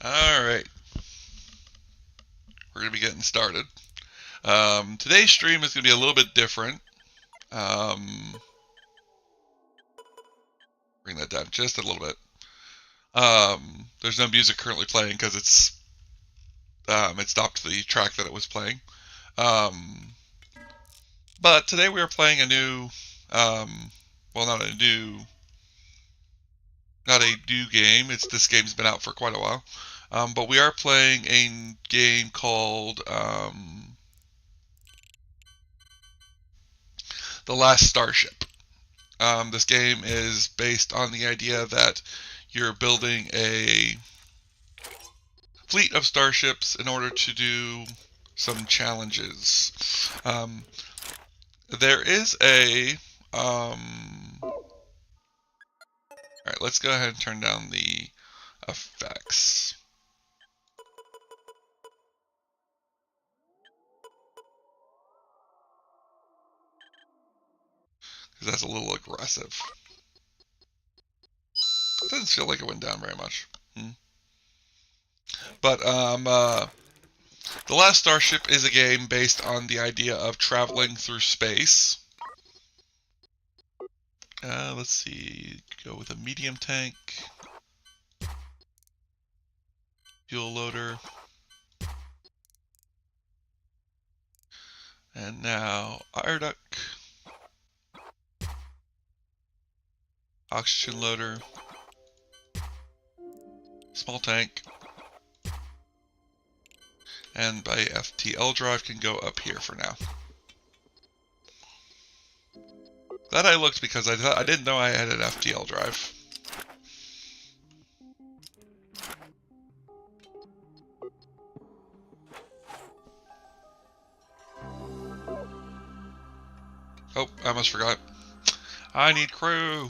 Alright, we're going to be getting started. Today's stream is going to be a little bit different. Bring that down just a little bit. There's no music currently playing because it stopped the track that it was playing. But today we are playing a new, well, not a new game. This game's been out for quite a while. But we are playing a game called The Last Starship. This game is based on the idea that you're building a fleet of starships in order to do some challenges. There is a Alright, let's go ahead and turn down the effects. Because that's a little aggressive. It doesn't feel like it went down very much. But The Last Starship is a game based on the idea of traveling through space. Let's see, go with a medium tank, fuel loader, and now air duct, oxygen loader, small tank, and by FTL drive can go up here for now. That I looked because I didn't know I had an FTL drive. Oh, I almost forgot. I need crew.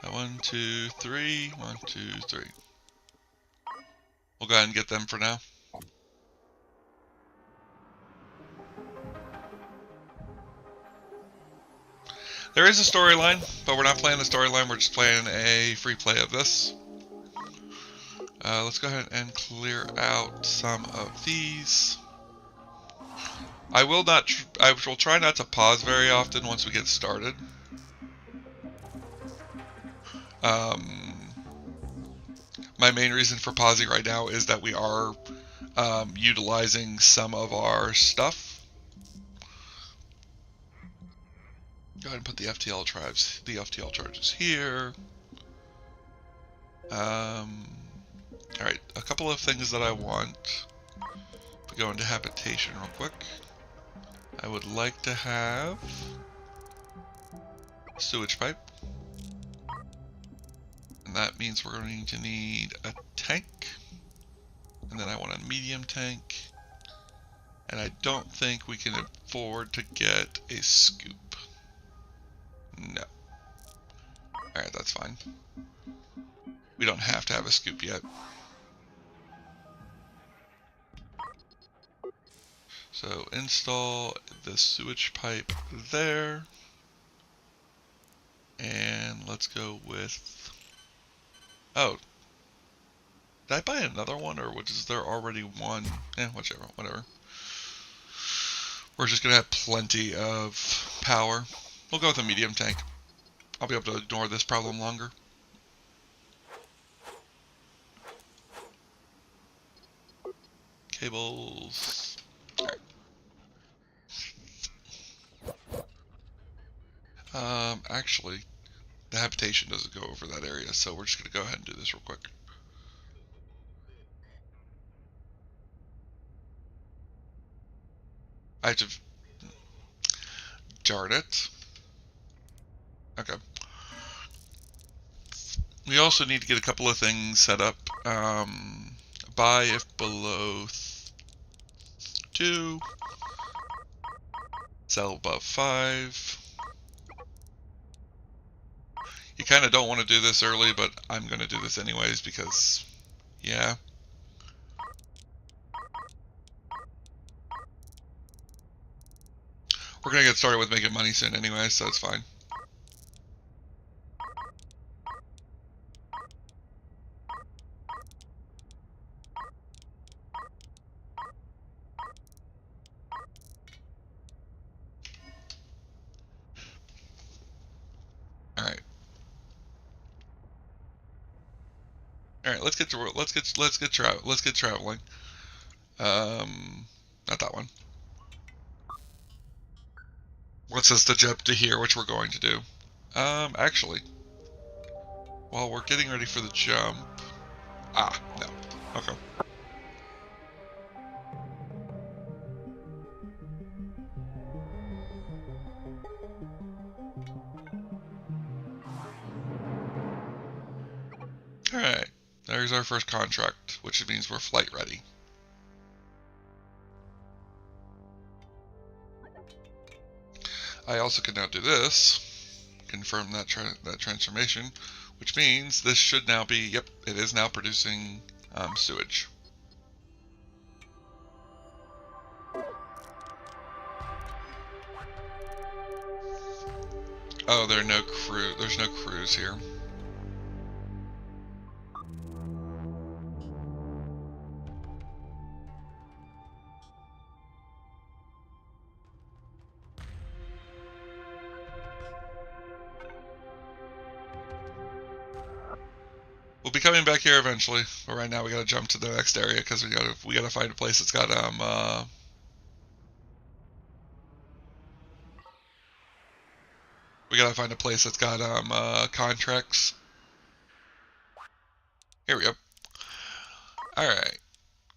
1, 2, 3. 1, 2, 3. We'll go ahead and get them for now. There is a storyline, but we're not playing the storyline, we're just playing a free play of this. Let's go ahead and clear out some of these. I will try not to pause very often once we get started. My main reason for pausing right now is that we are utilizing some of our stuff. Go ahead and put the FTL charges here. Alright, a couple of things that I want. If we go into habitation real quick. I would like to have a sewage pipe. And that means we're going to need a tank. And then I want a medium tank. And I don't think we can afford to get a scoop. No. Alright, that's fine. We don't have to have a scoop yet. So install the sewage pipe there. And let's go with... Oh. Did I buy another one, or is there already one? Whatever. We're just going to have plenty of power. We'll go with a medium tank. I'll be able to ignore this problem longer. Cables. Alright. Actually, the habitation doesn't go over that area, so we're just going to go ahead and do this real quick. I have to... Darn it. Okay. We also need to get a couple of things set up. Buy if below 2. Sell above 5. You kind of don't want to do this early, but I'm going to do this anyways because, yeah. We're going to get started with making money soon anyway, so it's fine. All right, let's get traveling. Not that one. What's us to jump to here, which we're going to do. Actually, while we're getting ready for the jump. Ah, no. Okay. Alright, there's our first contract, which means we're flight ready. I also can now do this, confirm that transformation, which means this should now be, yep, it is now producing sewage. Oh, there's no crews here. We'll be coming back here eventually, but right now we gotta jump to the next area because we gotta find a place that's got contracts. Here we go. Alright.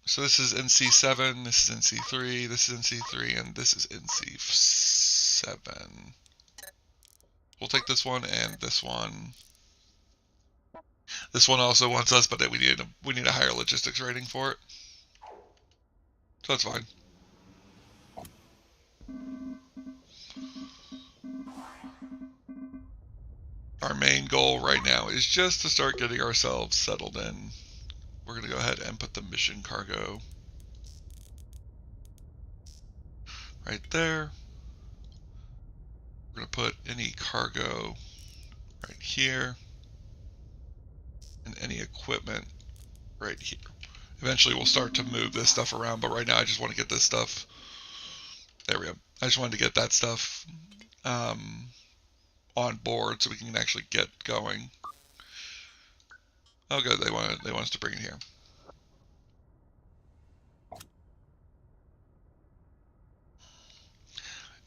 So this is NC7, this is NC3, this is NC3, and this is NC7. We'll take this one and this one. This one also wants us, but we need a higher logistics rating for it. So that's fine. Our main goal right now is just to start getting ourselves settled in. We're going to go ahead and put the mission cargo right there. We're going to put any cargo right here. And any equipment right here. Eventually we'll start to move this stuff around, but right now I just want to get this stuff. There we go. I just wanted to get that stuff on board so we can actually get going. Oh good, they want us to bring it here.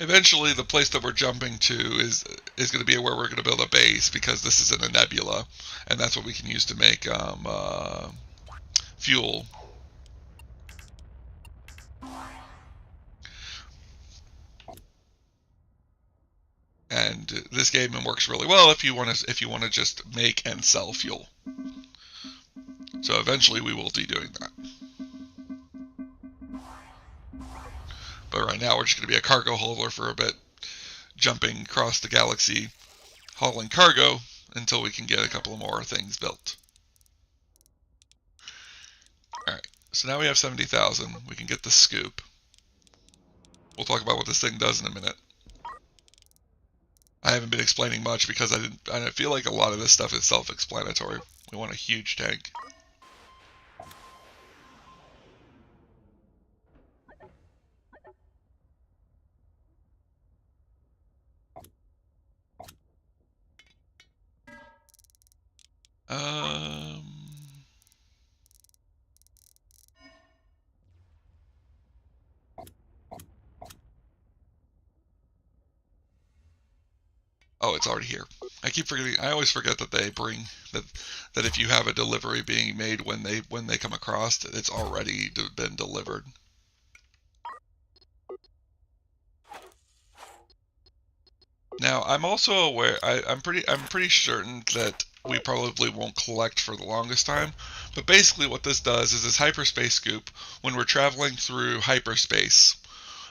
Eventually the place that we're jumping to is going to be where we're going to build a base, because this is in a nebula, and that's what we can use to make fuel. And this game works really well if you want to just make and sell fuel. So eventually we will be doing that. But right now we're just going to be a cargo hauler for a bit, jumping across the galaxy, hauling cargo until we can get a couple of more things built. Alright, so now we have 70,000. We can get the scoop. We'll talk about what this thing does in a minute. I haven't been explaining much because I feel like a lot of this stuff is self-explanatory. We want a huge tank. Oh, it's already here. I keep forgetting. I always forget that they bring that if you have a delivery being made when they come across, it's already been delivered. Now, I'm also aware. I'm pretty certain that we probably won't collect for the longest time. But basically, what this does is this hyperspace scoop. When we're traveling through hyperspace,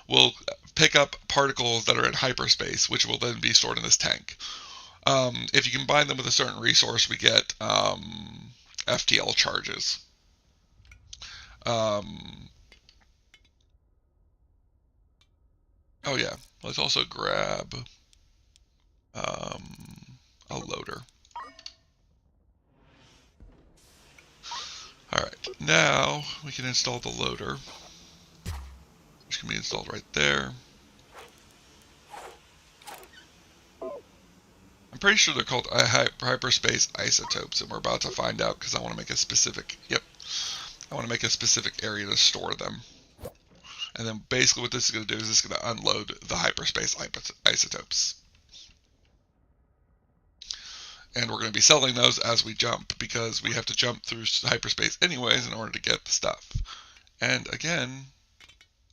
will pick up particles that are in hyperspace, which will then be stored in this tank. If you combine them with a certain resource, we get FTL charges. Oh yeah, let's also grab a loader. Alright, now we can install the loader, which can be installed right there. I'm pretty sure they're called hyperspace isotopes, and we're about to find out because I want to make a specific. Yep, I want to make a specific area to store them. And then basically what this is going to do is it's going to unload the hyperspace isotopes. And we're going to be selling those as we jump, because we have to jump through hyperspace anyways in order to get the stuff. And again,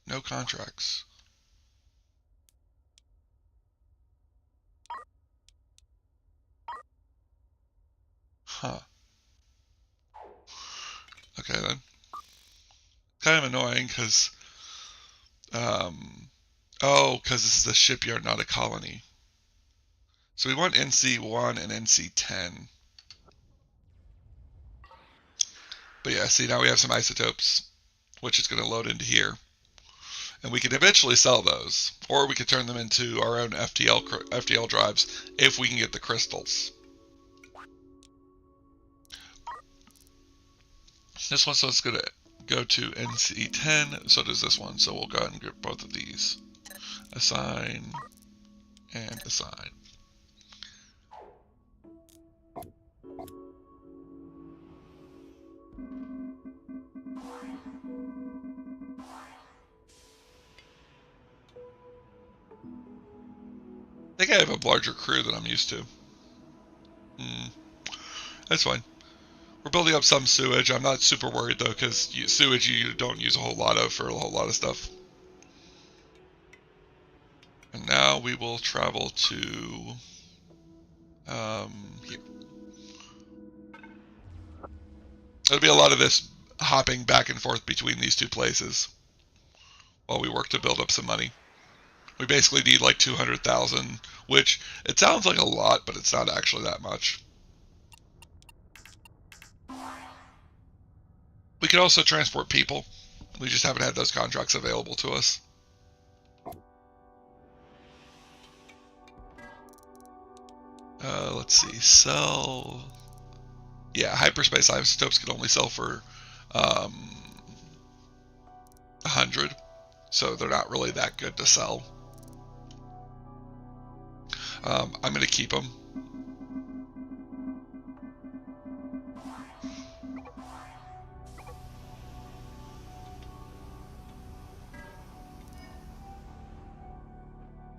no contracts. Huh. Okay then. Kind of annoying because, because this is a shipyard, not a colony. So we want NC1 and NC10. But yeah, see, now we have some isotopes, which is going to load into here. And we can eventually sell those, or we could turn them into our own FTL drives if we can get the crystals. This one, so it's going to go to NC10, so does this one. So we'll go ahead and get both of these. Assign and assign. I think I have a larger crew than I'm used to. That's fine. We're building up some sewage. I'm not super worried though, because sewage you don't use a whole lot of for a whole lot of stuff. And now we will travel to here. There'll be a lot of this hopping back and forth between these two places while we work to build up some money. We basically need like 200,000, which it sounds like a lot, but it's not actually that much. We can also transport people. We just haven't had those contracts available to us. Let's see, sell. Yeah, hyperspace isotopes can only sell for 100, so they're not really that good to sell. I'm going to keep them.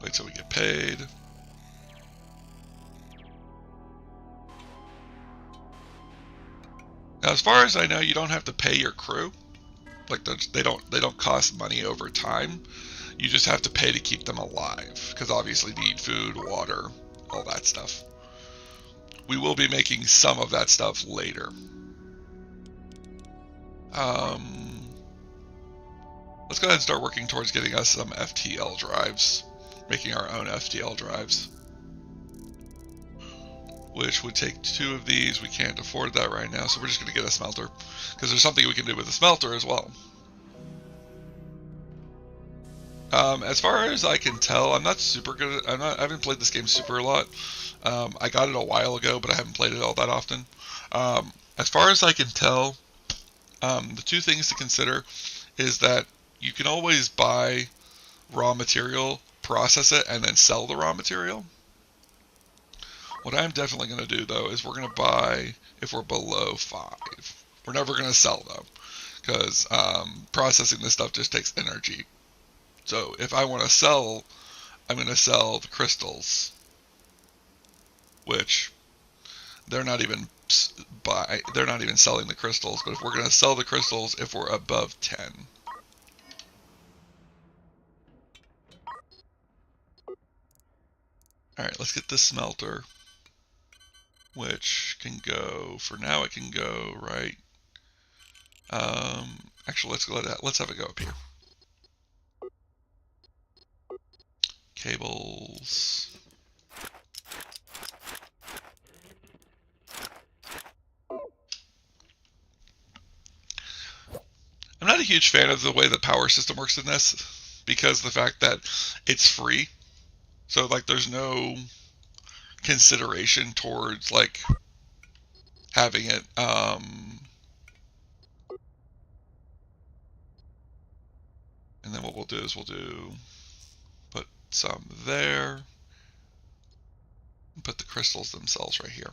Wait till we get paid. Now, as far as I know, you don't have to pay your crew. Like they don't cost money over time. You just have to pay to keep them alive, because obviously they need food, water, all that stuff. We will be making some of that stuff later. Let's go ahead and start working towards getting us some FTL drives, making our own FTL drives, which would take 2 of these. We can't afford that right now, so we're just going to get a smelter, because there's something we can do with the smelter as well. As far as I can tell, I'm not super good at, I haven't played this game super a lot. I got it a while ago, but I haven't played it all that often. As far as I can tell, the 2 things to consider is that you can always buy raw material, process it, and then sell the raw material. What I'm definitely going to do, though, is we're going to buy if we're below 5. We're never going to sell, though, because processing this stuff just takes energy. So if I want to sell, I'm going to sell the crystals, which they're not even selling the crystals. But if we're going to sell the crystals, if we're above 10. All right, let's get this smelter, which can go, for now it can go right. Actually, let's have it go up here. Cables. I'm not a huge fan of the way the power system works in this, because of the fact that it's free. So like there's no consideration towards like having it and then what we'll do is put some there. Put the crystals themselves right here.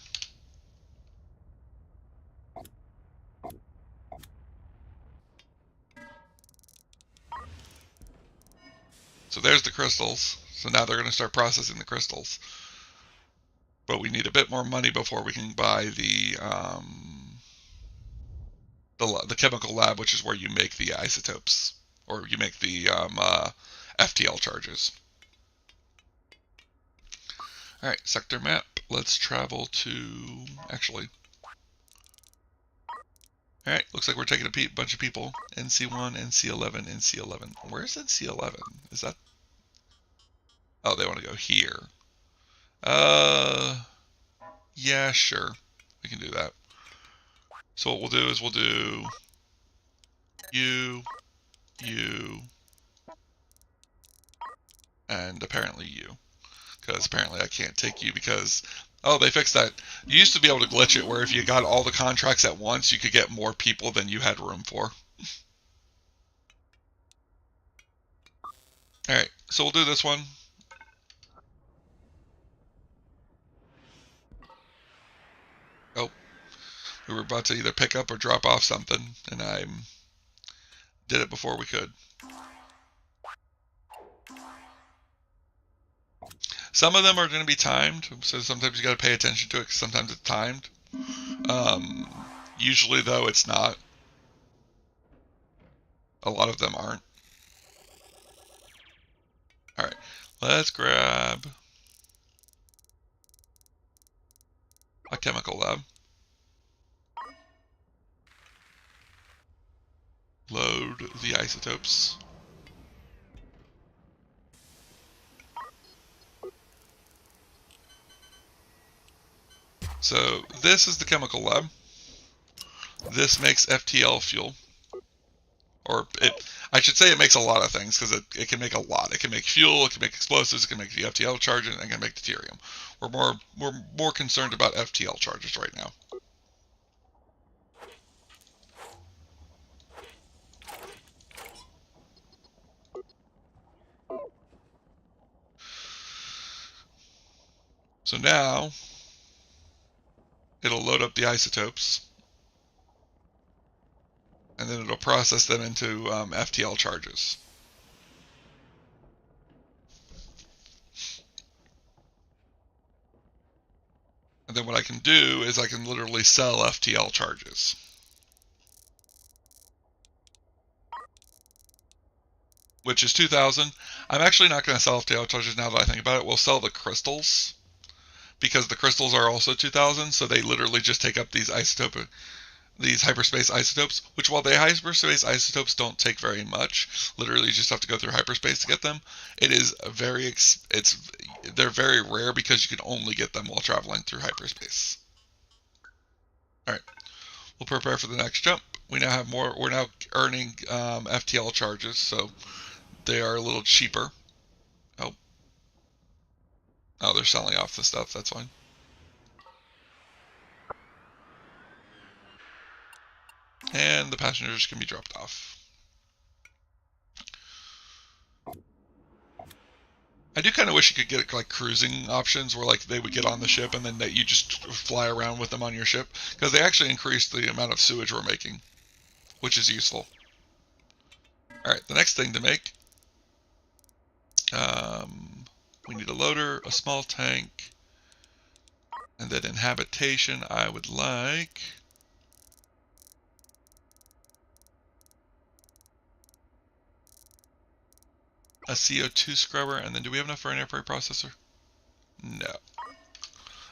So there's the crystals. So now they're going to start processing the crystals. But we need a bit more money before we can buy the chemical lab, which is where you make the isotopes, or you make the FTL charges. All right, sector map. Let's travel to, actually. All right, looks like we're taking a bunch of people. NC1, NC11, NC11. Where's NC11? Is that? Oh, they want to go here. Yeah, sure. We can do that. So what we'll do is we'll do you, and apparently you. Because apparently I can't take you because... Oh, they fixed that. You used to be able to glitch it where if you got all the contracts at once, you could get more people than you had room for. Alright, so we'll do this one. Oh, we were about to either pick up or drop off something, and I did it before we could. Some of them are going to be timed, so sometimes you got to pay attention to it, because sometimes it's timed. Usually, though, it's not. A lot of them aren't. Alright, let's grab a chemical lab. Load the isotopes. So this is the chemical lab. This makes FTL fuel. Or I should say it makes a lot of things, because it can make a lot. It can make fuel, it can make explosives, it can make the FTL charges, and it can make deuterium. We're more concerned about FTL charges right now. So now it'll load up the isotopes, and then it'll process them into FTL charges. And then what I can do is I can literally sell FTL charges. Which is 2,000. I'm actually not going to sell FTL charges now that I think about it. We'll sell the crystals, because the crystals are also 2,000, so they literally just take up these hyperspace isotopes, which while the hyperspace isotopes don't take very much, literally you just have to go through hyperspace to get them. It is they're very rare because you can only get them while traveling through hyperspace. All right, we'll prepare for the next jump. We now have more. We're now earning FTL charges, so they are a little cheaper. Oh, they're selling off the stuff. That's fine. And the passengers can be dropped off. I do kind of wish you could get like cruising options where like they would get on the ship and then that you just fly around with them on your ship, because they actually increase the amount of sewage we're making, which is useful. All right, the next thing to make, we need a loader, a small tank, and then in habitation I would like a CO2 scrubber, and then do we have enough for an air freight processor? No.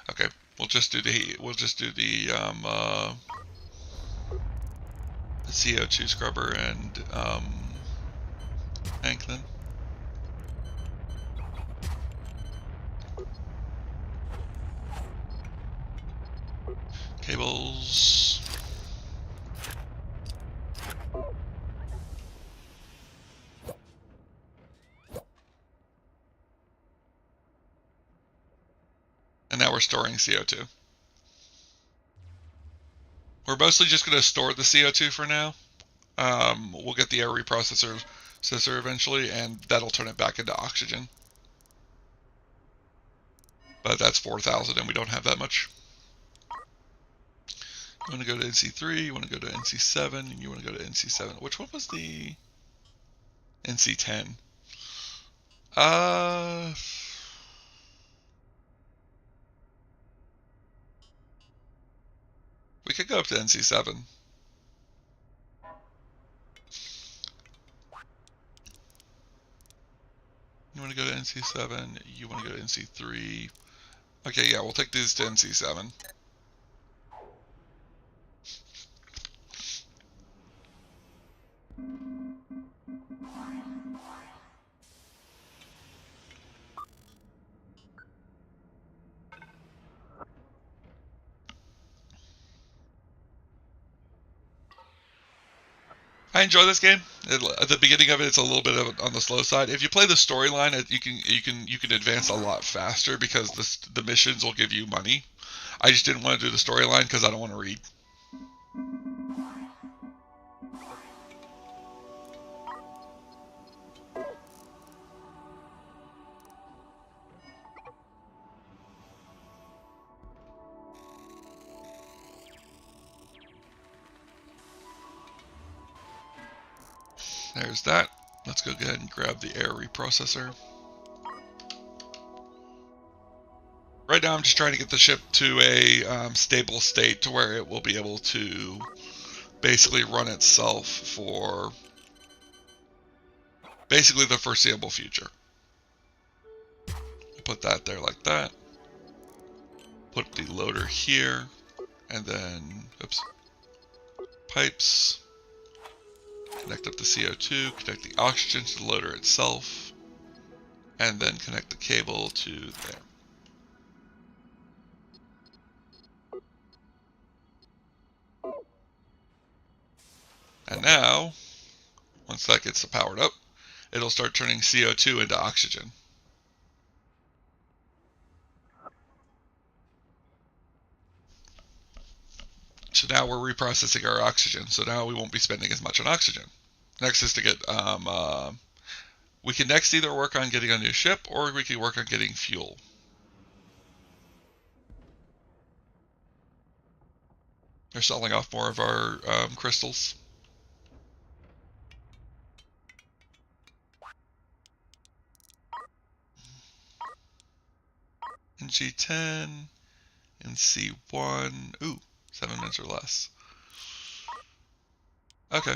Okay, we'll just do the CO2 scrubber and tank then. Cables. And now we're storing CO2. We're mostly just going to store the CO2 for now. We'll get the air reprocessor eventually, and that'll turn it back into oxygen. But that's 4,000 and we don't have that much. You want to go to NC3, you want to go to NC7, and you want to go to NC7. Which one was the NC10? We could go up to NC7. You want to go to NC7, you want to go to NC3. Okay, yeah, we'll take these to NC7. I enjoy this game. At the beginning of it, it's a little bit on the slow side. If you play the storyline, you can advance a lot faster because the missions will give you money. I just didn't want to do the storyline because I don't want to read. There's that. Let's go ahead and grab the air reprocessor. Right now I'm just trying to get the ship to a stable state to where it will be able to basically run itself for basically the foreseeable future. Put that there like that. Put the loader here, and then, oops, pipes. Connect up the CO2, connect the oxygen to the loader itself, and then connect the cable to there. And now, once that gets powered up, it'll start turning CO2 into oxygen. So now we're reprocessing our oxygen, so now we won't be spending as much on oxygen. Next is to get, we can next either work on getting a new ship, or we can work on getting fuel. They're selling off more of our crystals. NG10, NC1, ooh, 7 minutes or less. Okay.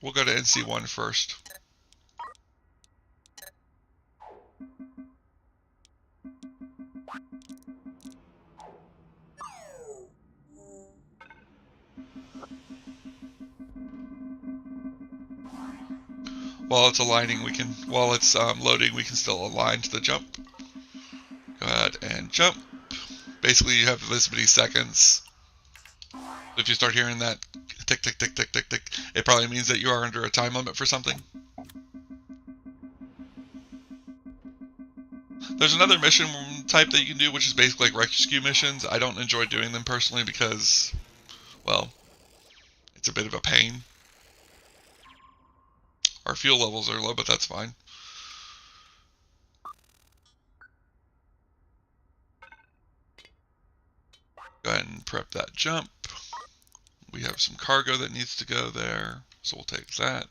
We'll go to NC1 first. While it's aligning, while it's loading, we can still align to the jump. Go ahead and jump. Basically, you have this many seconds. If you start hearing that tick, tick, tick, tick, tick, tick, it probably means that you are under a time limit for something. There's another mission type that you can do, which is basically like rescue missions. I don't enjoy doing them personally because, well, it's a bit of a pain. Our fuel levels are low, but that's fine. Go ahead and prep that jump. We have some cargo that needs to go there, so we'll take that.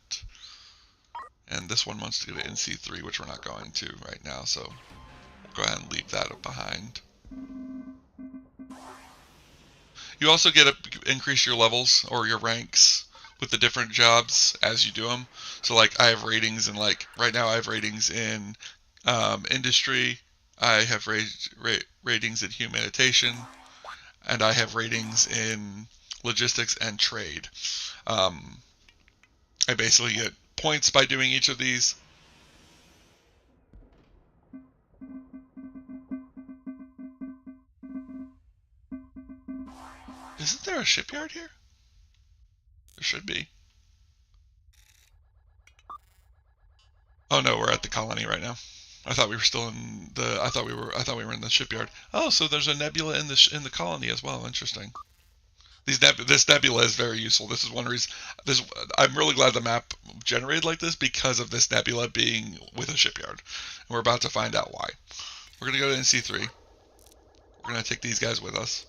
And this one wants to go to NC3, which we're not going to right now, so we'll go ahead and leave that behind. You also get to increase your levels or your ranks with the different jobs as you do them. So like I have ratings in, like right now I have ratings in industry, I have ratings in humanitarian, and I have ratings in logistics and trade. I basically get points by doing each of these. Isn't there a shipyard here? There should be. Oh no, we're at the colony right now. I thought we were still in the. I thought we were in the shipyard. Oh, so there's a nebula in the colony as well. Interesting. This nebula is very useful. This is one reason. I'm really glad the map generated like this because of this nebula being with a shipyard. And we're about to find out why. We're gonna go to NC3. We're gonna take these guys with us.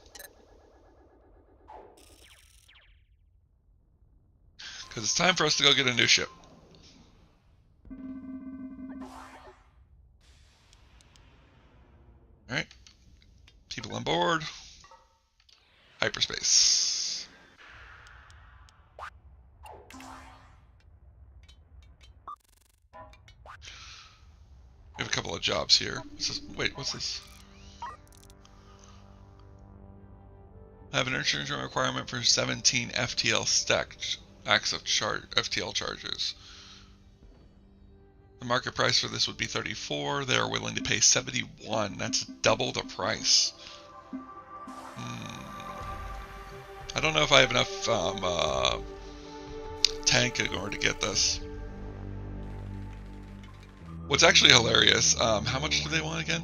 Because it's time for us to go get a new ship. Alright. People on board. Hyperspace. We have a couple of jobs here. Wait, what's this? I have an insurance requirement for 17 FTL stacked acts of FTL charges. The market price for this would be 34. They are willing to pay 71. That's double the price. I don't know if I have enough tank in order to get this. What's actually hilarious, how much do they want again?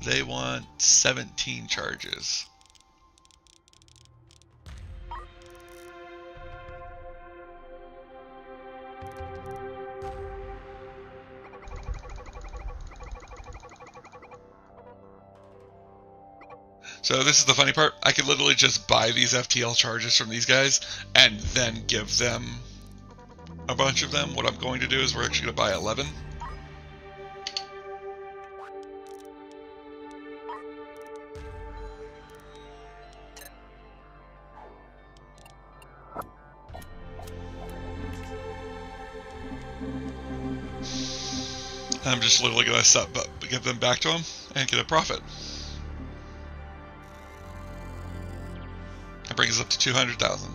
They want 17 charges. So this is the funny part. I could literally just buy these FTL charges from these guys and then give them a bunch of them. What I'm going to do is we're actually going to buy 11. I'm just literally going to give them back to him and get a profit. That brings us up to 200,000.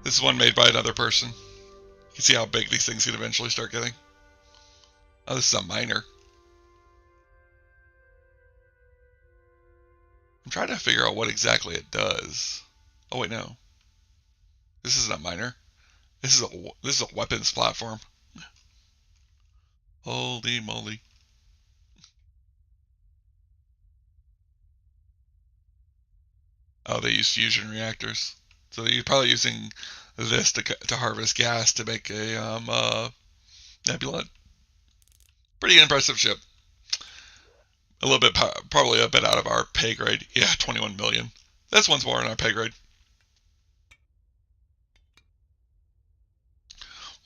This is one made by another person. You can see how big these things can eventually start getting. Oh, this is a miner. I'm trying to figure out what exactly it does. Oh wait, no. This isn't a miner. This is a weapons platform. Holy moly. Oh, they use fusion reactors. So you're probably using this to harvest gas to make a nebula. Pretty impressive ship. A little bit, probably a bit out of our pay grade. Yeah, 21 million. That's once more in our pay grade.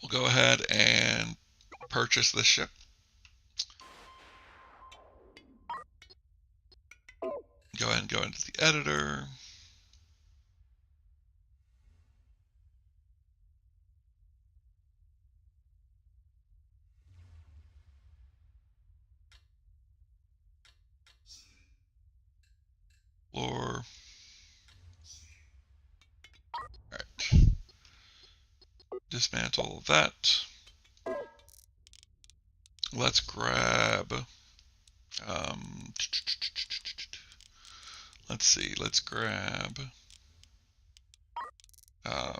We'll go ahead and purchase this ship. Go ahead and go into the editor. Or alright. Dismantle that. Let's grab let's see, let's grab a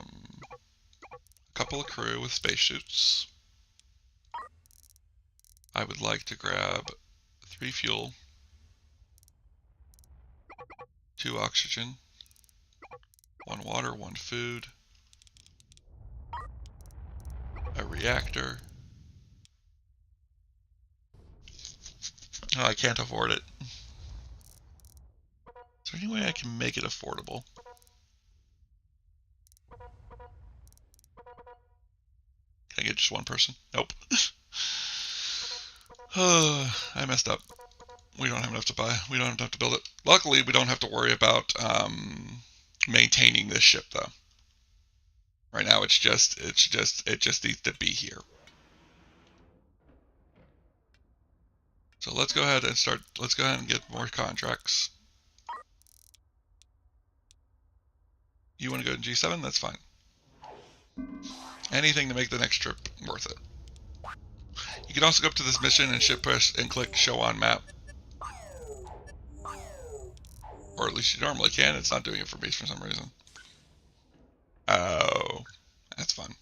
couple of crew with spacesuits. I would like to grab 3 fuel, 2 oxygen, 1 water, 1 food, a reactor. Oh, I can't afford it. Is there any way I can make it affordable? Can I get just 1 person? Nope. I messed up. We don't have enough to buy. We don't have enough to build it. Luckily, we don't have to worry about maintaining this ship, though. Right now, it just needs to be here. So let's go ahead and start. Let's go ahead and get more contracts. You want to go to G7? That's fine. Anything to make the next trip worth it. You can also go up to this mission and ship push and click show on map. Or at least you normally can. It's not doing it for me for some reason. Oh, that's fun.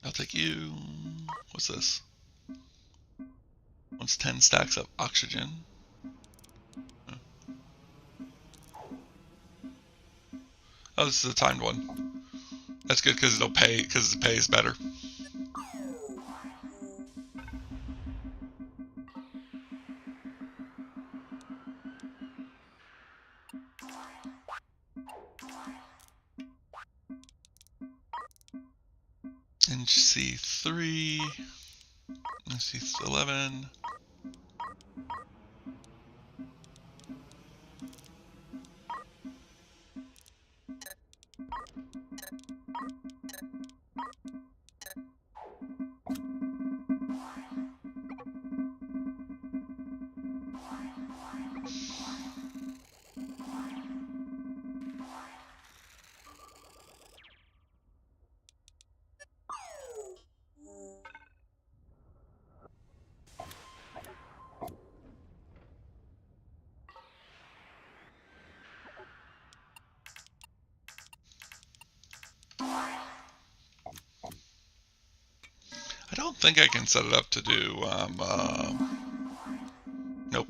I'll take you. What's this? Wants 10 stacks of oxygen. Oh, this is a timed one. That's good because it'll pay, because it pays better. NC3, NC11. I don't think I can set it up to do, nope.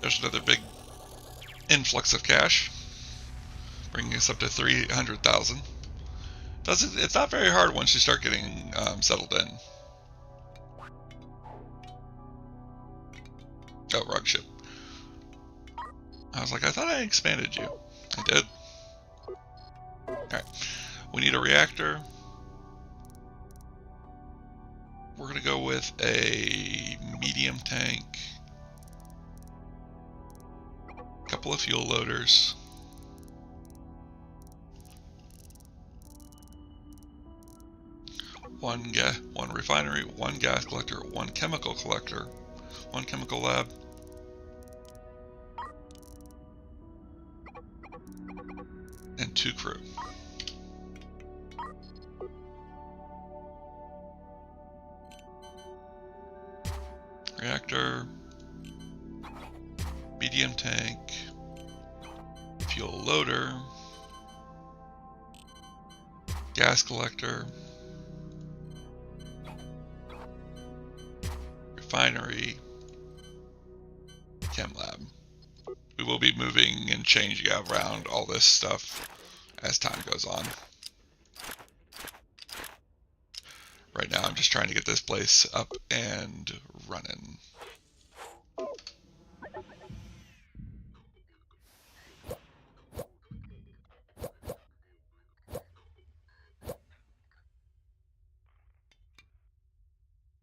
There's another big influx of cash, bringing us up to 300,000. It's not very hard once you start getting settled in. Oh, wrong ship. I was like, I thought I expanded you. I did. Alright, we need a reactor. We're going to go with a medium tank, a couple of fuel loaders, one refinery, one gas collector, one chemical collector, one chemical lab, and 2 crew. Reactor, medium tank, fuel loader, gas collector, refinery, chem lab. We will be moving and changing around all this stuff as time goes on. Right now I'm just trying to get this place up and running.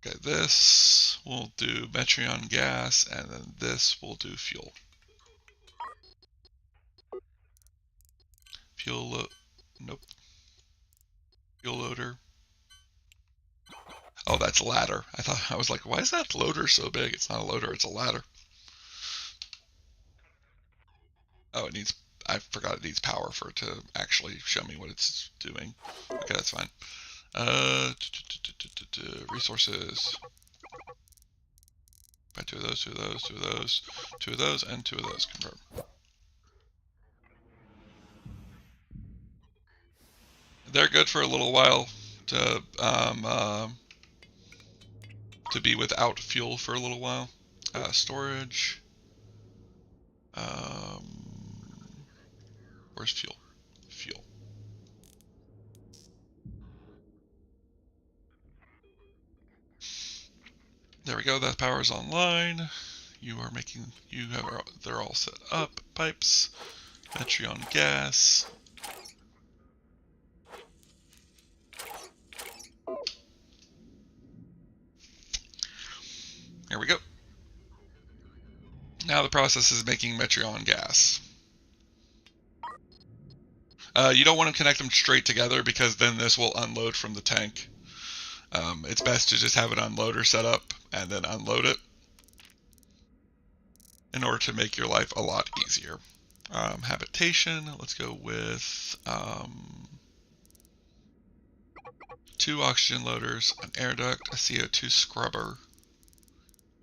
Okay, this will do Metreon gas, and then this will do fuel. Nope. Fuel loader. Oh, that's ladder. I was like, why is that loader so big? It's not a loader, it's a ladder. Oh, I forgot it needs power for it to actually show me what it's doing. Okay, that's fine. Resources. By 2 of those, 2 of those, 2 of those, 2 of those, and 2 of those. Confirm. They're good for a little while to be without fuel for a little while. Storage. Where's fuel? Fuel. There we go. That power is online. They're all set up. Pipes. Metreon gas. There we go. Now the process is making Metreon gas. You don't want to connect them straight together because then this will unload from the tank. It's best to just have an unloader set up and then unload it in order to make your life a lot easier. Habitation, let's go with 2 oxygen loaders, an air duct, a CO2 scrubber.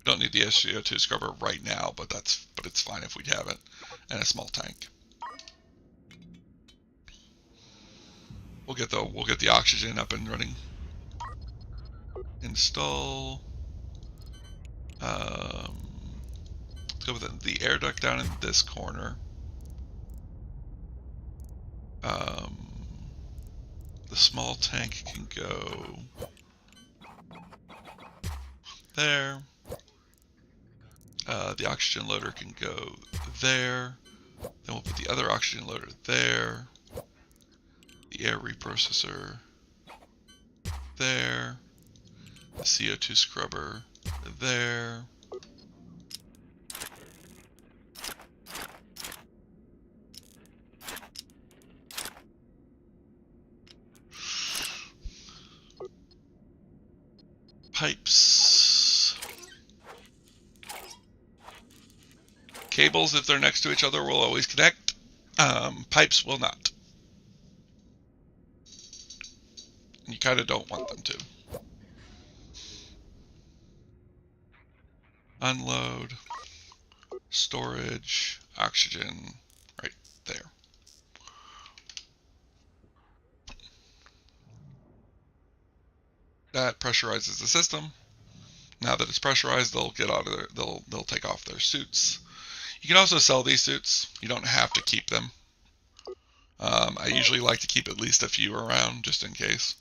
We don't need the CO2 scrubber right now, but it's fine if we have it, and a small tank. we'll get the oxygen up and running. Install. Let's go with the air duct down in this corner. The small tank can go there. The oxygen loader can go there. Then we'll put the other oxygen loader there. The air reprocessor there. The CO2 scrubber there. Pipes. Cables, if they're next to each other, will always connect. Pipes will not. You kind of don't want them to. Unload. Storage. Oxygen. Right there. That pressurizes the system. Now that it's pressurized, they'll get out of their, they'll take off their suits. You can also sell these suits. You don't have to keep them. I usually like to keep at least a few around just in case.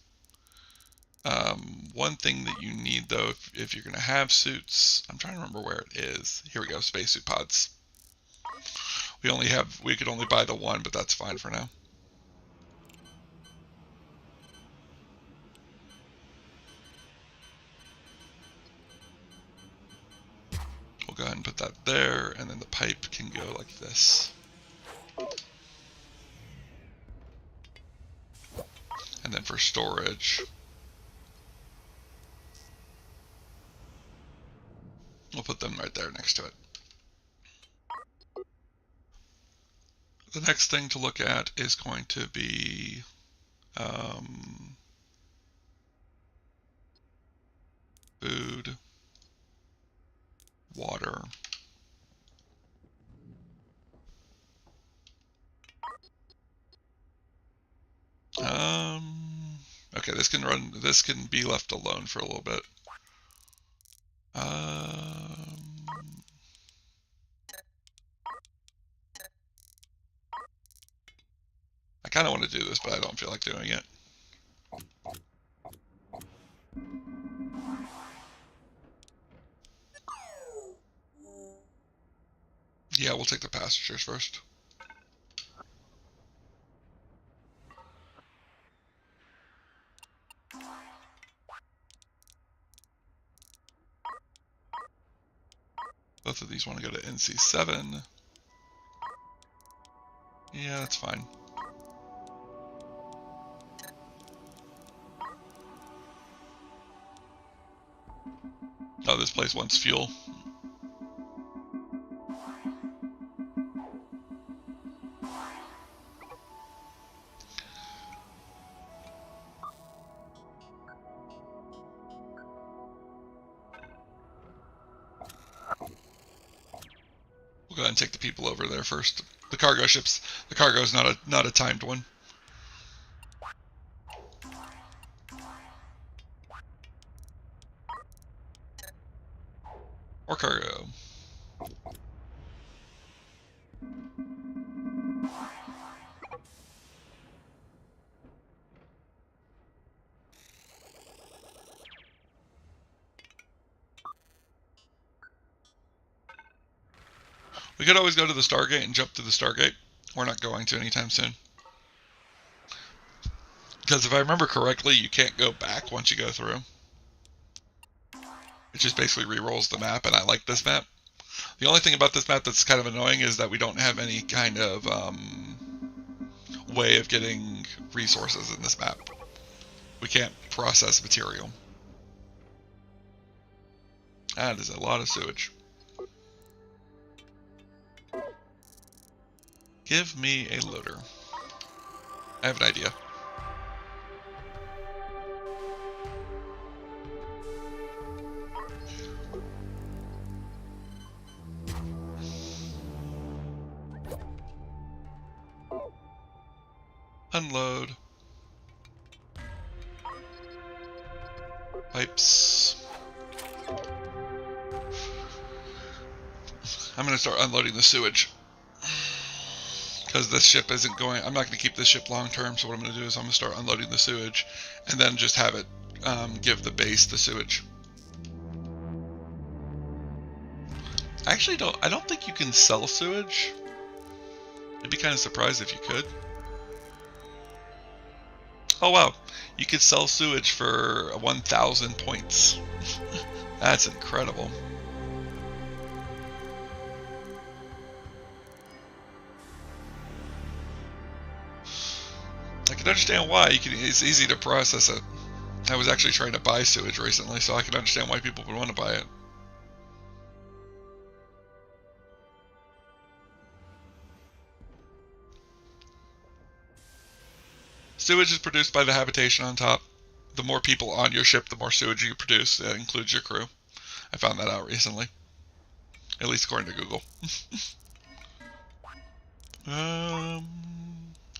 One thing that you need though, if you're going to have suits, I'm trying to remember where it is. Here we go, spacesuit pods. We could only buy the one, but that's fine for now. We'll go ahead and put that there, and then the pipe can go like this. And then for storage, we'll put them right there next to it. The next thing to look at is going to be food, water. Okay, this can be left alone for a little bit. I kind of want to do this, but I don't feel like doing it. Yeah, we'll take the passengers first. Both of these want to go to NC7. Yeah, that's fine. Oh, this place wants fuel. We'll go ahead and take the people over there first. The cargo ships. The cargo is not a timed one. Or cargo. We could always go to the Stargate and jump to the Stargate. We're not going to anytime soon. Because if I remember correctly, you can't go back once you go through. It just basically re-rolls the map, and I like this map. The only thing about this map that's kind of annoying is that we don't have any kind of way of getting resources in this map. We can't process material. That is a lot of sewage. Give me a loader. I have an idea. Unload. Pipes. I'm going to start unloading the sewage. Because this ship isn't going... I'm not going to keep this ship long term, so what I'm going to do is I'm going to start unloading the sewage. And then just have it give the base the sewage. I actually don't... I don't think you can sell sewage. I'd be kind of surprised if you could. Oh wow, you could sell sewage for 1,000 points. That's incredible. I can understand why. It's easy to process it. I was actually trying to buy sewage recently, so I can understand why people would want to buy it. Sewage is produced by the habitation on top. The more people on your ship, the more sewage you produce. That includes your crew. I found that out recently. At least according to Google.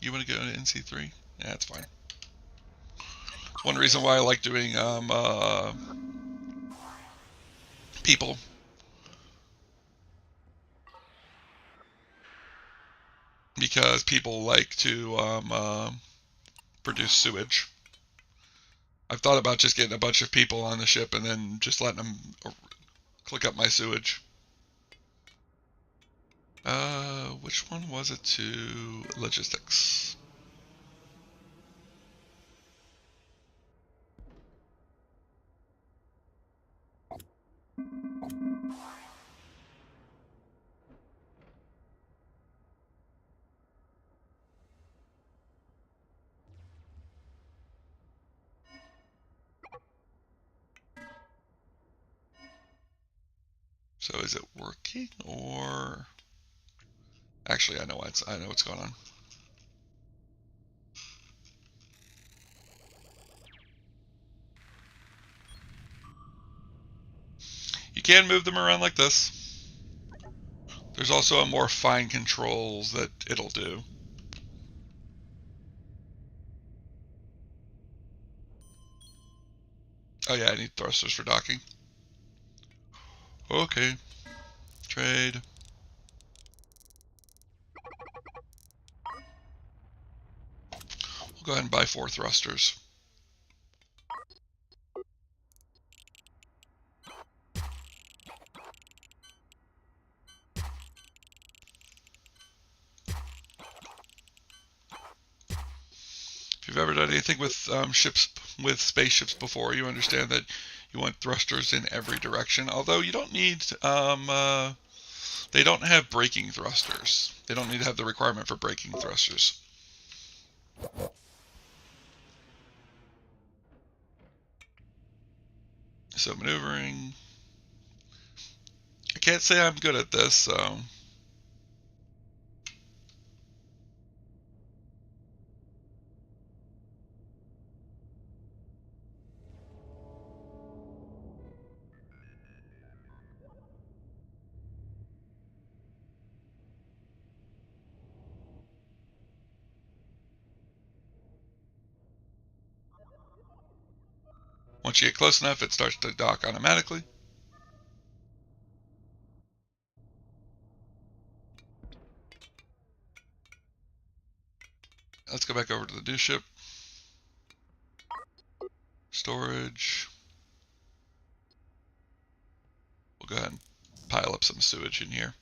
You want to go to NC3? Yeah, that's fine. One reason why I like doing people. Because people like to produce sewage. I've thought about just getting a bunch of people on the ship and then just letting them click up my sewage. Which one was it to logistics? So is it working or... Actually, I know what's going on. You can move them around like this. There's also a more fine controls that it'll do. Oh yeah, I need thrusters for docking. Okay. Trade. We'll go ahead and buy 4 thrusters. If you've ever done anything with spaceships before, you understand that you want thrusters in every direction. Although you don't need, they don't have braking thrusters. They don't need to have the requirement for braking thrusters. So maneuvering. I can't say I'm good at this, so... Once you get close enough, it starts to dock automatically. Let's go back over to the new ship. Storage. We'll go ahead and pile up some sewage in here.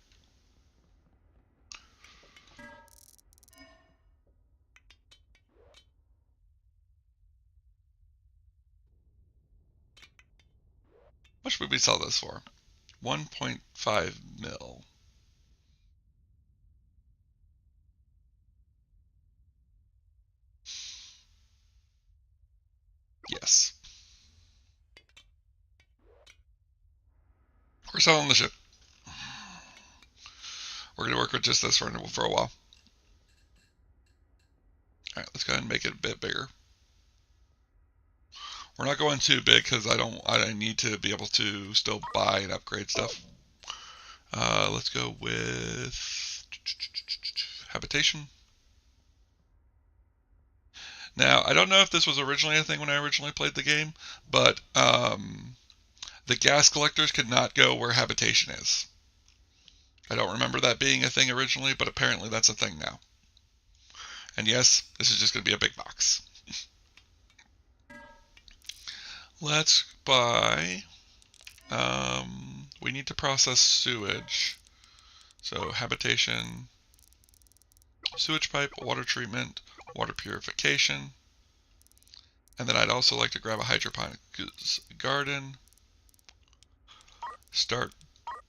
What should we sell this for? 1.5 mil. Yes. We're selling the ship. We're going to work with just this for a while. Alright, let's go ahead and make it a bit bigger. We're not going too big because I need to be able to still buy and upgrade stuff. Let's go with habitation. Now, I don't know if this was originally a thing when I originally played the game, but the gas collectors could not go where habitation is. I don't remember that being a thing originally, but apparently that's a thing now. And yes, this is just going to be a big box. Let's buy... we need to process sewage. So habitation, sewage pipe, water treatment, water purification. And then I'd also like to grab a hydroponics garden. Start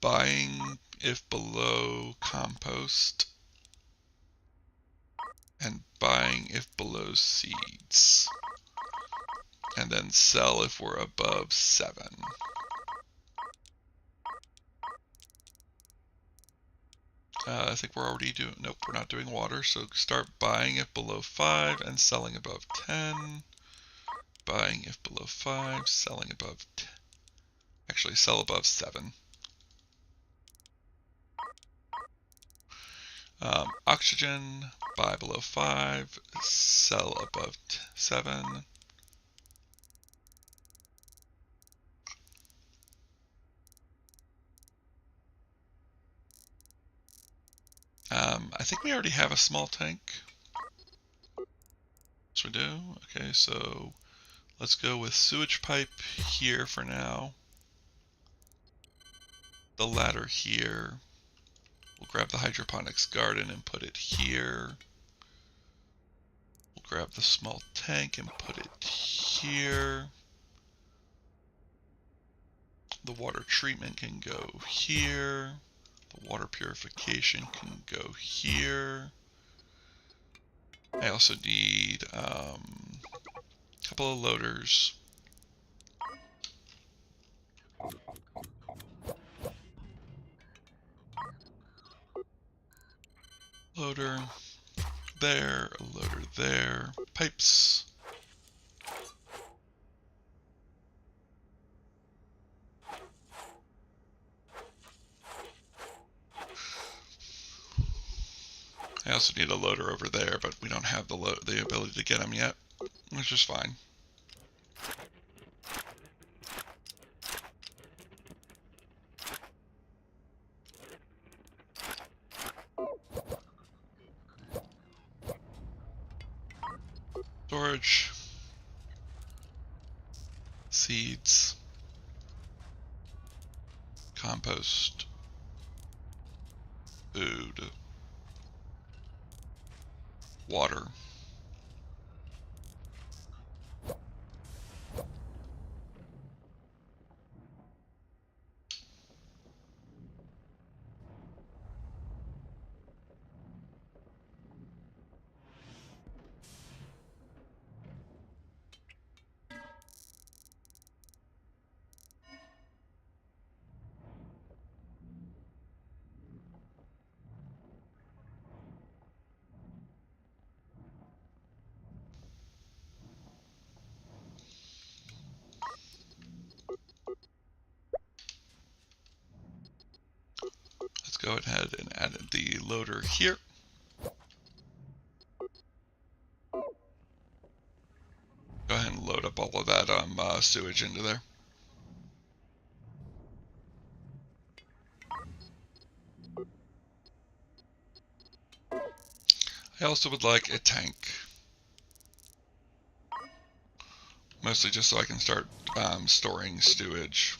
buying if below compost. And buying if below seeds. And then sell if we're above 7. I think we're already doing, nope, we're not doing water, so start buying if below 5 and selling above 10. Buying if below 5, selling above 10. Actually, sell above 7. Oxygen, buy below 5, sell above 7. I think we already have a small tank. Yes, we do. Okay, so let's go with sewage pipe here for now. The ladder here. We'll grab the hydroponics garden and put it here. We'll grab the small tank and put it here. The water treatment can go here. The water purification can go here. I also need a couple of loaders. Loader there, a loader there. Pipes. I also need a loader over there, but we don't have the ability to get them yet, which is fine. Storage. Seeds. Compost. Food. Water. Let's go ahead and add the loader here. Go ahead and load up all of that sewage into there. I also would like a tank. Mostly just so I can start storing sewage.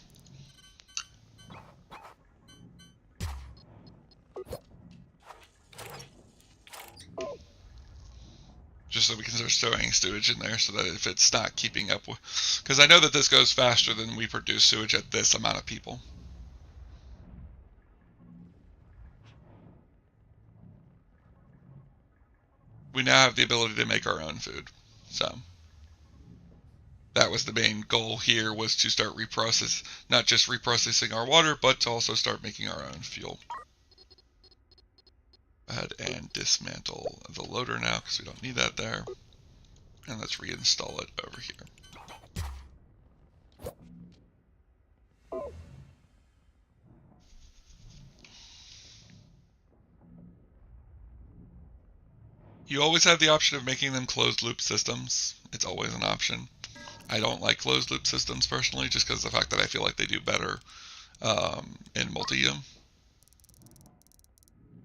Just so we can start storing sewage in there so that if it's not keeping up with... Because I know that this goes faster than we produce sewage at this amount of people. We now have the ability to make our own food. So that was the main goal here, was to start not just reprocessing our water, but to also start making our own fuel. Go ahead and dismantle the loader now because we don't need that there. And let's reinstall it over here. You always have the option of making them closed loop systems. It's always an option. I don't like closed loop systems personally, just because of the fact that I feel like they do better in multi-use.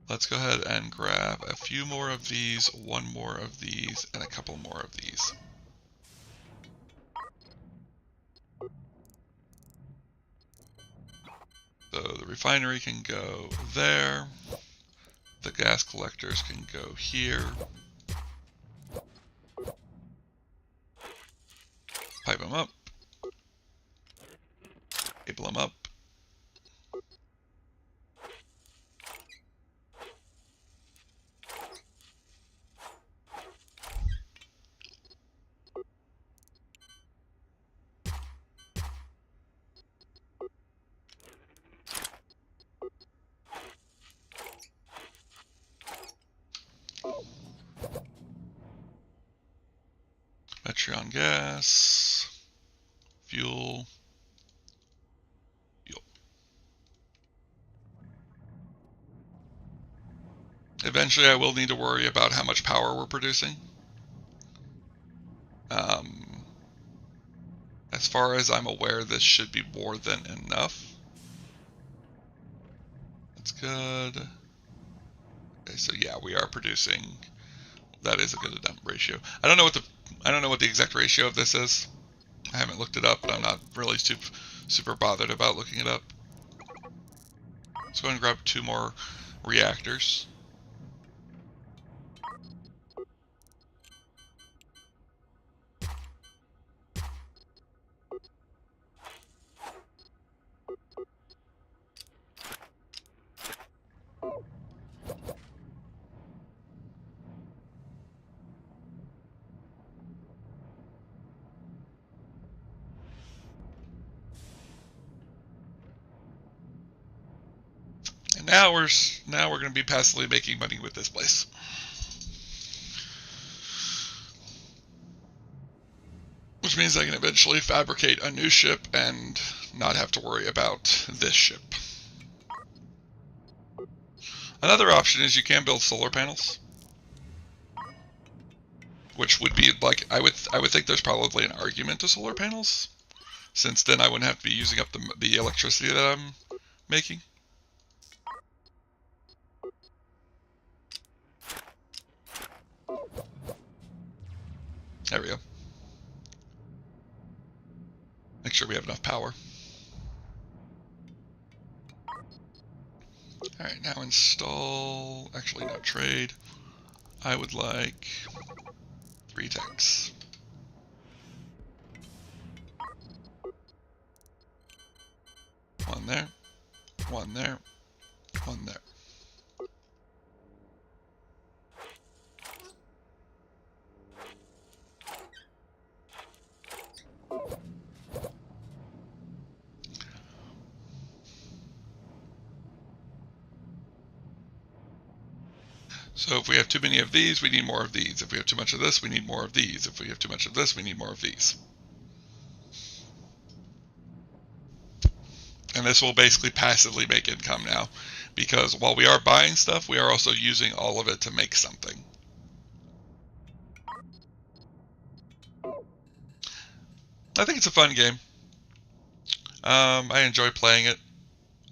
Let's go ahead and grab a few more of these, one more of these, and a couple more of these. So the refinery can go there. The gas collectors can go here. Pipe them up. Cable them up. Metreon gas. Fuel. Fuel. Eventually I will need to worry about how much power we're producing. As far as I'm aware, this should be more than enough. That's good. Okay, so yeah, we are producing. That is a good enough ratio. I don't know what the exact ratio of this is. I haven't looked it up, but I'm not really super bothered about looking it up. Let's go and grab 2 more reactors. And now we're going to be passively making money with this place. Which means I can eventually fabricate a new ship and not have to worry about this ship. Another option is you can build solar panels, which would be like I would think there's probably an argument to solar panels, since then I wouldn't have to be using up the electricity that I'm making. There we go. Make sure we have enough power. Alright, now install, actually no, trade. I would like 3 techs. One there, one there, one there. So if we have too many of these, we need more of these. If we have too much of this, we need more of these. If we have too much of this, we need more of these. And this will basically passively make income now, because while we are buying stuff, we are also using all of it to make something. I think it's a fun game. I enjoy playing it.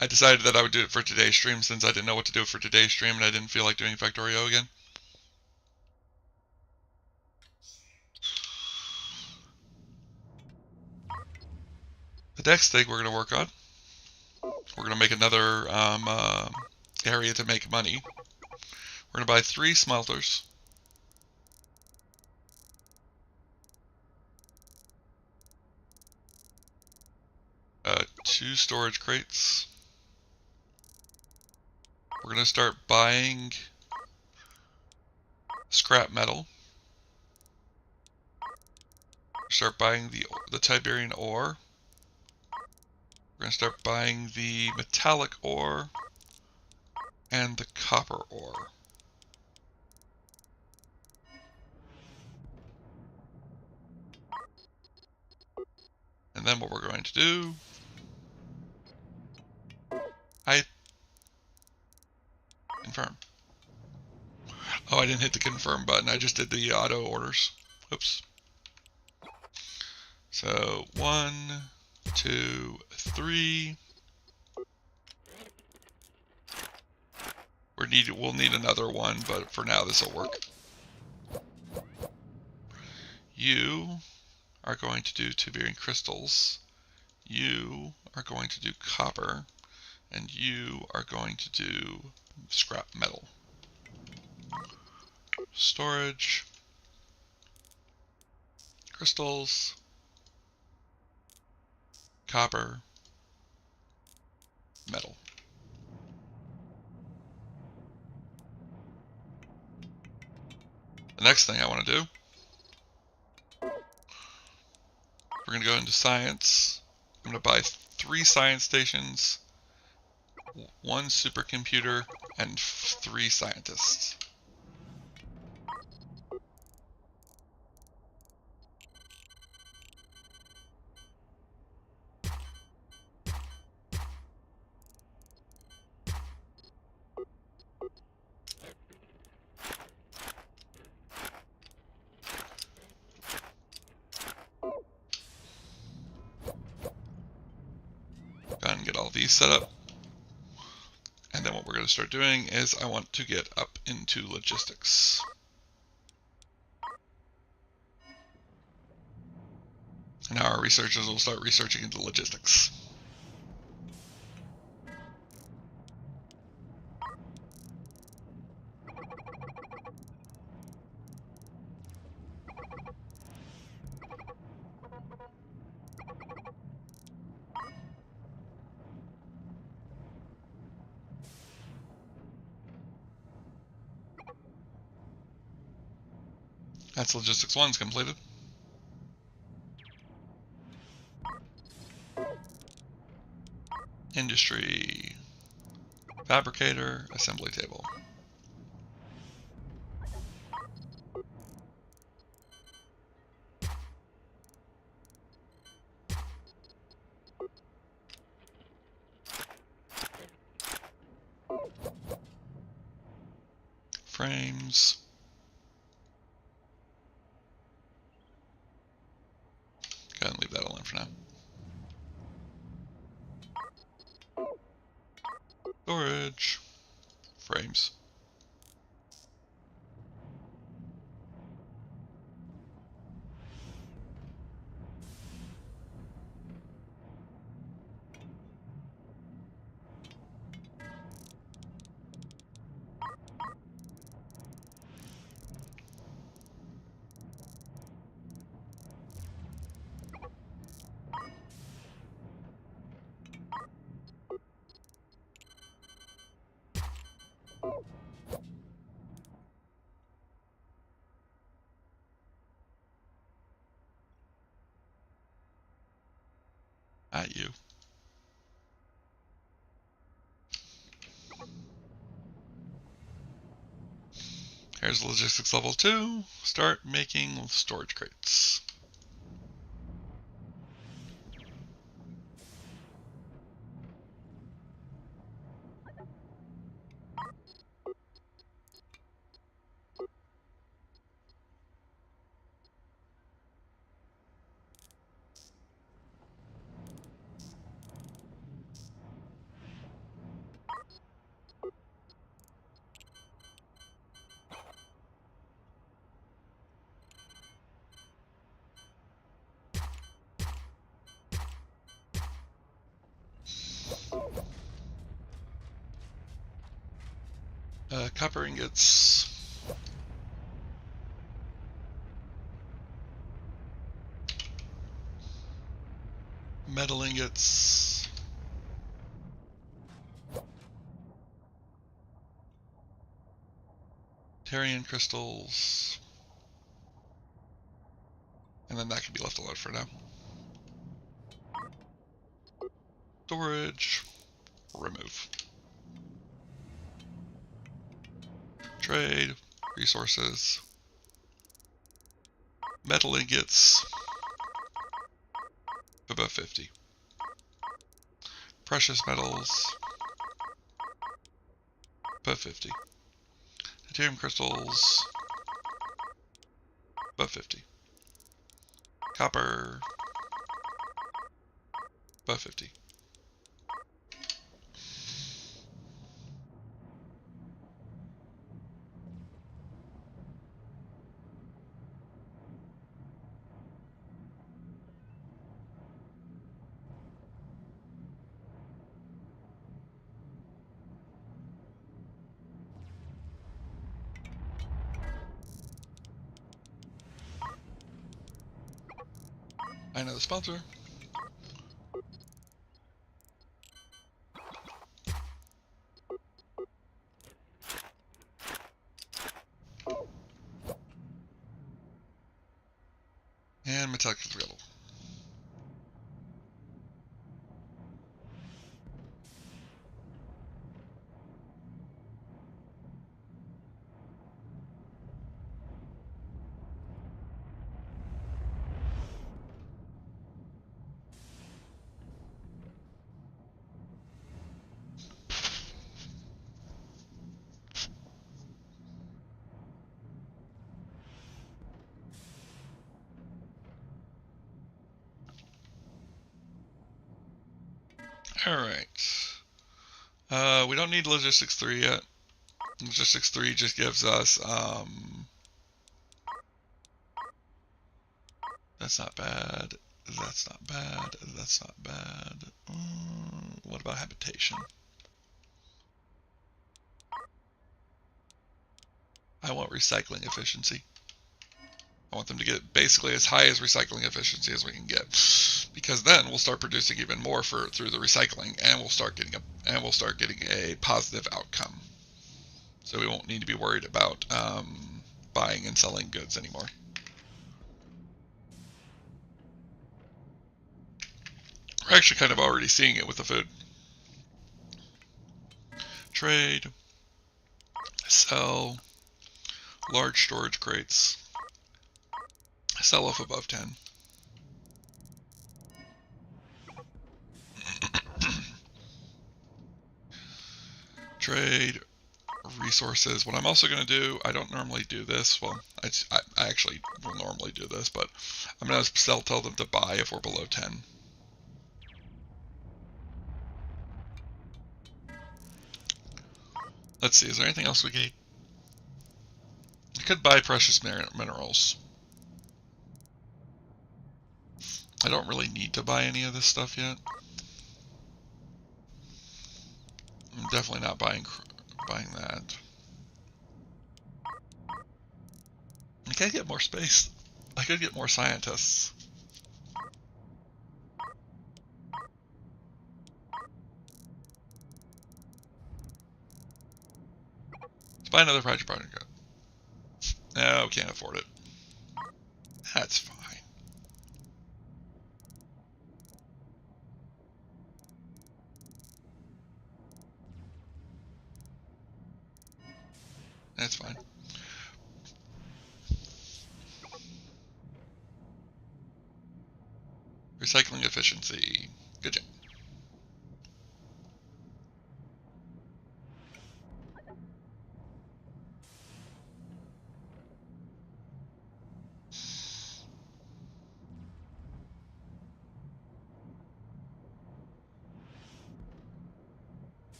I decided that I would do it for today's stream since I didn't know what to do for today's stream and I didn't feel like doing Factorio again. The next thing we're going to work on, we're going to make another area to make money. We're going to buy 3 smelters. 2 storage crates. We're going to start buying scrap metal. Start buying the Tiberian ore. We're going to start buying the metallic ore and the copper ore. And then what we're going to do, confirm. Oh, I didn't hit the confirm button. I just did the auto orders. Oops. So 1, 2, 3. We'll need another one, but for now this will work. You are going to do Tiberian crystals. You are going to do copper, and you are going to do scrap metal. Storage, crystals, copper, metal. The next thing I want to do, we're going to go into science. I'm going to buy 3 science stations, 1 supercomputer, and 3 scientists. Go ahead and get all these set up. And then what we're going to start doing is I want to get up into logistics. And now our researchers will start researching into logistics. That's logistics 1's completed. Industry, fabricator, assembly table. Frames. Go ahead and leave that alone for now. Storage, frames. At you. Here's logistics level 2. Start making storage crates. Copper ingots. Metal ingots. Tarian crystals. And then that can be left alone for now. Storage. Remove. Trade. Resources. Metal ingots. About 50. Precious metals. About 50. Deuterium crystals. Above 50. Copper. Above 50. I know the sponsor. And metallic available. Alright. We don't need Logistics 3 yet. Logistics 3 just gives us, that's not bad. That's not bad. That's not bad. What about habitation? I want recycling efficiency. I want them to get basically as high as recycling efficiency as we can get, because then we'll start producing even more through the recycling, and we'll start getting a positive outcome. So we won't need to be worried about buying and selling goods anymore. We're actually kind of already seeing it with the food. Trade, sell, large storage crates, sell off above 10. Trade, resources. What I'm also going to do, I don't normally do this. Well, I actually will normally do this, but I'm going to tell them to buy if we're below 10. Let's see, is there anything else we need? I could buy precious minerals. I don't really need to buy any of this stuff yet. I'm definitely not buying that. I could get more space. I could get more scientists. Let's buy another project partner. No, can't afford it. That's fine. That's fine. Recycling efficiency. Good job.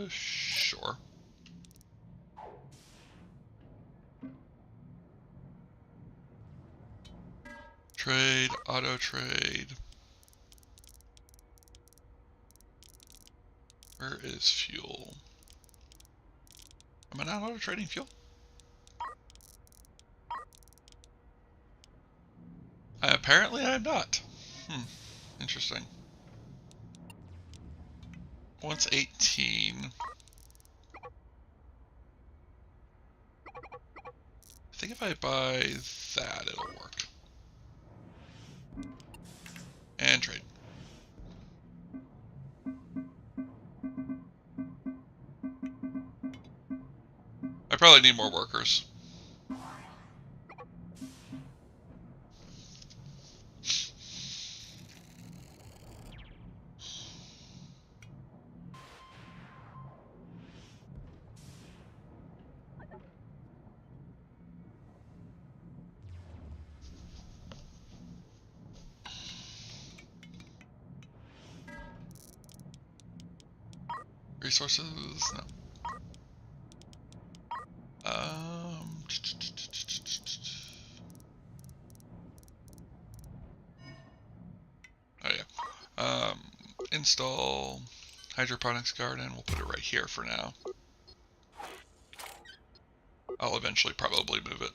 Sure. Trade, auto trade. Where is fuel? Am I not auto trading fuel? Apparently I'm not. Interesting. Once 18. I think if I buy that, it'll work. And trade. probably need more workers. Resources? No. Oh yeah. Install hydroponics garden. We'll put it right here for now. I'll eventually probably move it.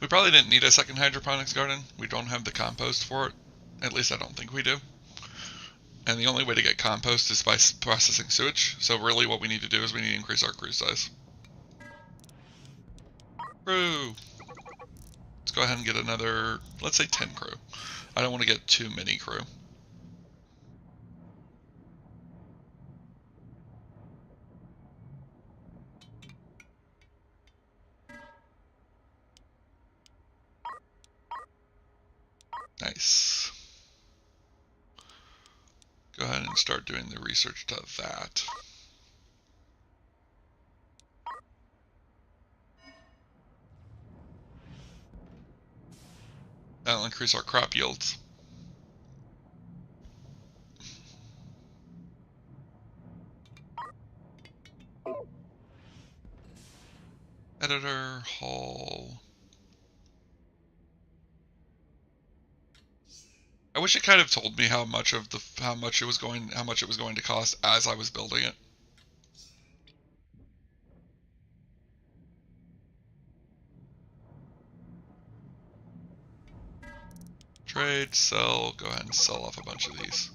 We probably didn't need a second hydroponics garden. We don't have the compost for it. At least I don't think we do. And the only way to get compost is by processing sewage. So really what we need to do is we need to increase our crew size. Crew! Let's go ahead and get another, let's say 10 crew. I don't want to get too many crew. Nice. Go ahead and start doing the research to that. That'll increase our crop yields. Editor, haul. I wish it kind of told me how much it was going to cost as I was building it. Trade, sell, go ahead and sell off a bunch of these.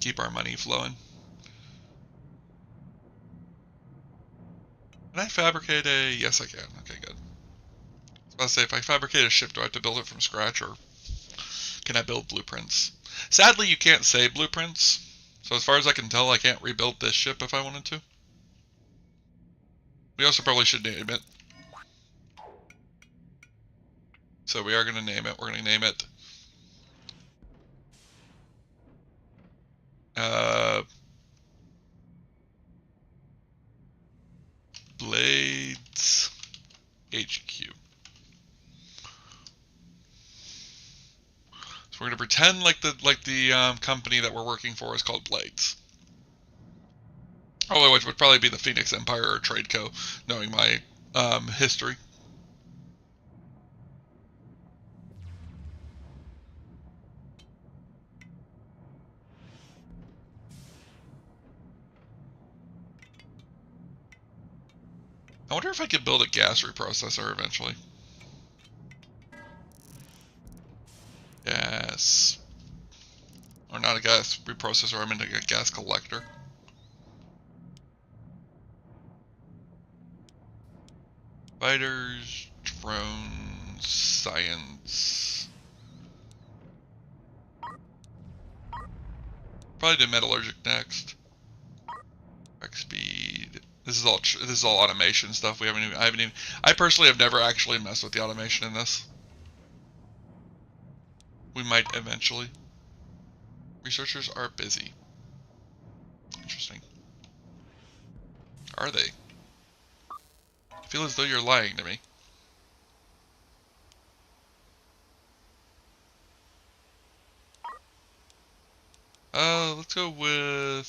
Keep our money flowing. Can I fabricate a... Yes, I can. Okay, good. I was about to say, if I fabricate a ship, do I have to build it from scratch, or can I build blueprints? Sadly, you can't save blueprints. So as far as I can tell, I can't rebuild this ship if I wanted to. We also probably should name it. So we are going to name it. We're going to name it... Blades HQ. So we're going to pretend like the company that we're working for is called Blades. Although which would probably be the Phoenix Empire or Tradeco, knowing my history. I wonder if I could build a gas reprocessor eventually. Gas. Or not a gas reprocessor, I meant a gas collector. Fighters, drones, science. Probably do metallurgic next. X speed. This is all automation stuff. I personally have never actually messed with the automation in this. We might eventually. Researchers are busy. Interesting. Are they? I feel as though you're lying to me. Let's go with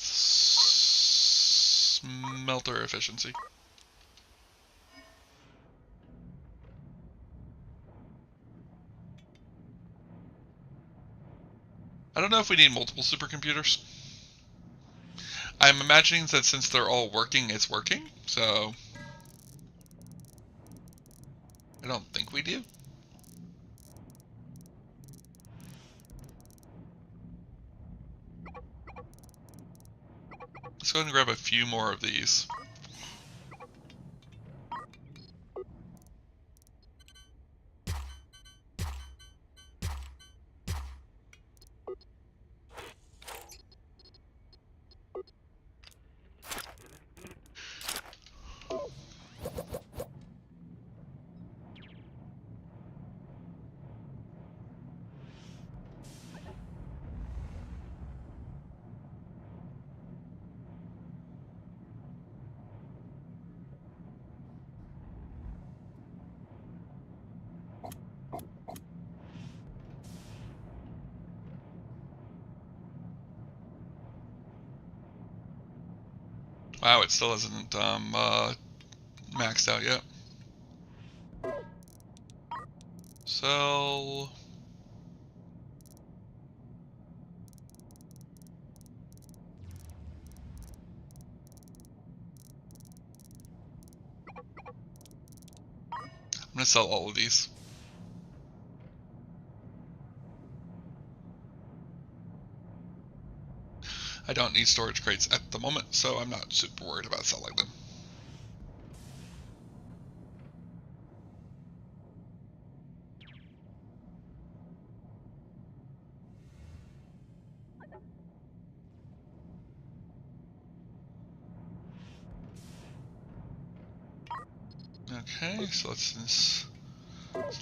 smelter efficiency. I don't know if we need multiple supercomputers. I'm imagining that since they're all working, it's working, so I don't think we do. Let's go ahead and grab a few more of these. Wow, it still isn't maxed out yet. Sell. I'm gonna sell all of these. I don't need storage crates at the moment, so I'm not super worried about selling them. Okay, so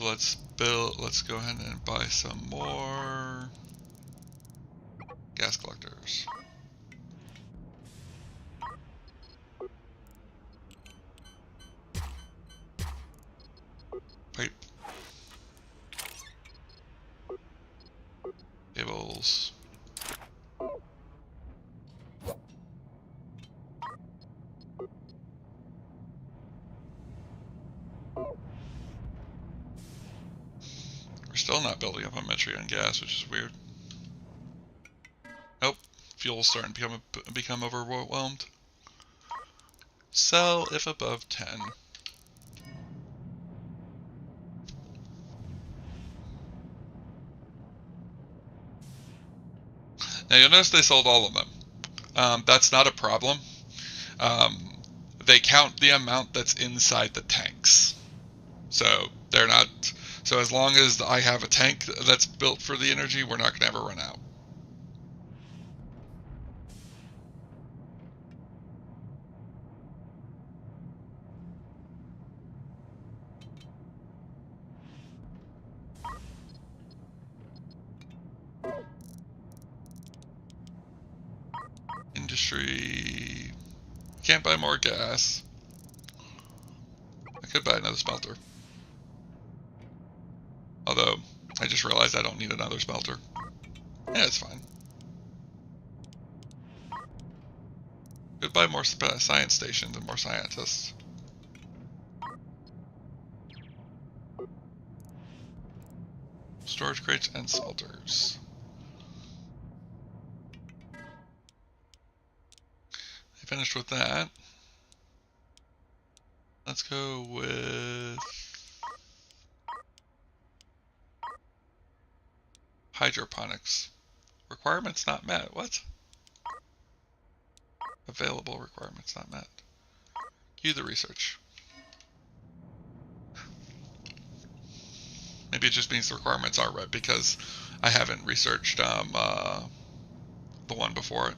let's build. Let's go ahead and buy some more gas collectors. Pipe. Cables. We're still not building up inventory on gas, which is weird. Nope, fuel's starting to become overwhelmed. Sell if above 10. Now you'll notice they sold all of them. That's not a problem. They count the amount that's inside the tanks. So they're not. So as long as I have a tank that's built for the energy, we're not going to ever run out. Industry. Can't buy more gas. I could buy another smelter. Although, I just realized I don't need another smelter. Yeah, it's fine. Could buy more science stations and more scientists. Storage crates and smelters. I finished with that. Let's go with hydroponics. Requirements not met. What? Available requirements not met. Cue the research. Maybe it just means the requirements are right because I haven't researched the one before it.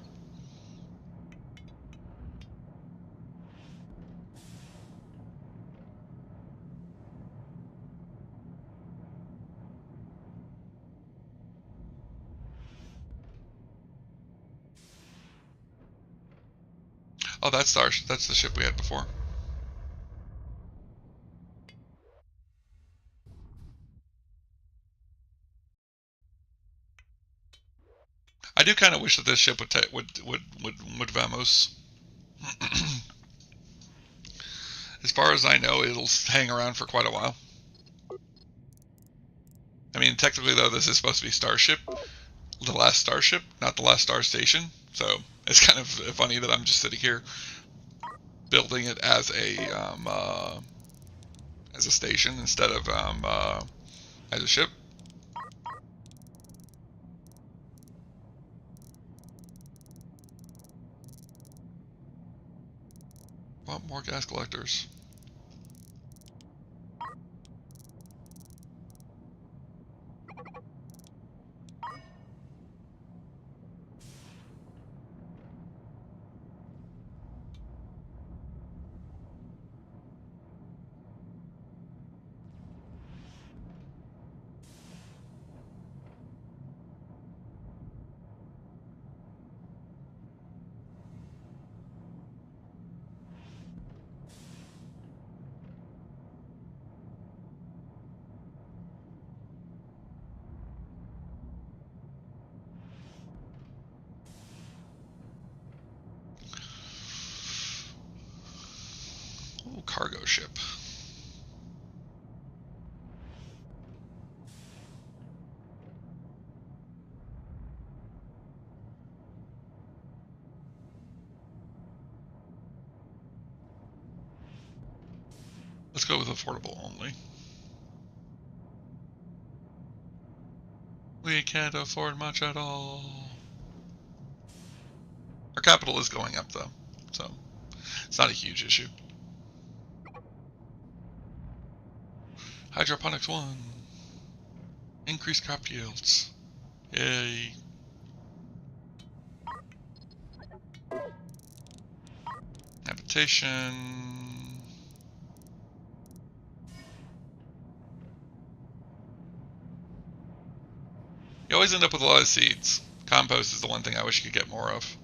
Oh, that's the ship we had before. I do kind of wish that this ship would Vamos. As far as I know, it'll hang around for quite a while. I mean, technically though, this is supposed to be Starship, the last Starship, not the last Star Station. So it's kind of funny that I'm just sitting here building it as a station instead of as a ship. Want more gas collectors? cargo ship. Let's go with affordable only. We can't afford much at all. Our capital is going up though, so it's not a huge issue. Hydroponics 1. Increased crop yields. Yay. Habitation. You always end up with a lot of seeds. Compost is the one thing I wish you could get more of.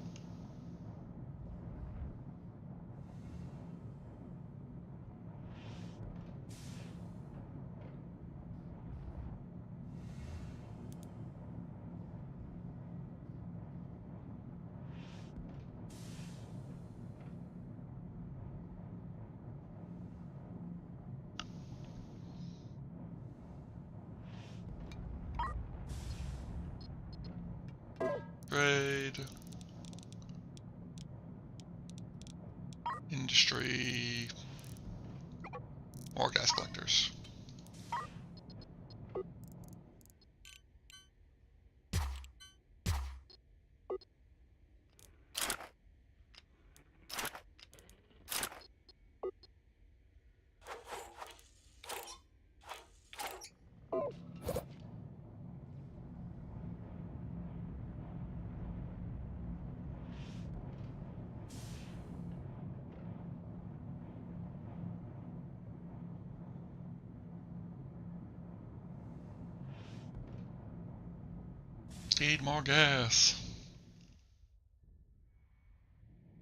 Trade. Industry. More gas collectors. Need more gas.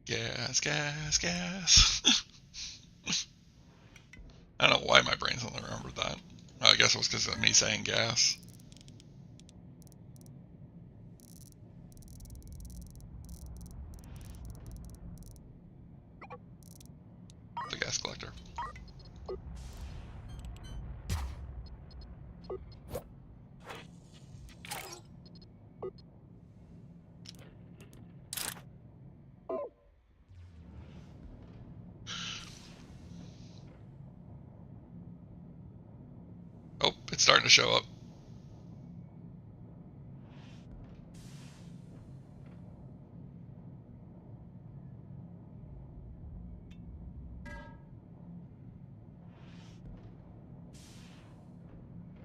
Gas, gas, gas. I don't know why my brain's only remembered that. Oh, I guess it was because of me saying gas. The gas collector. Oh, it's starting to show up.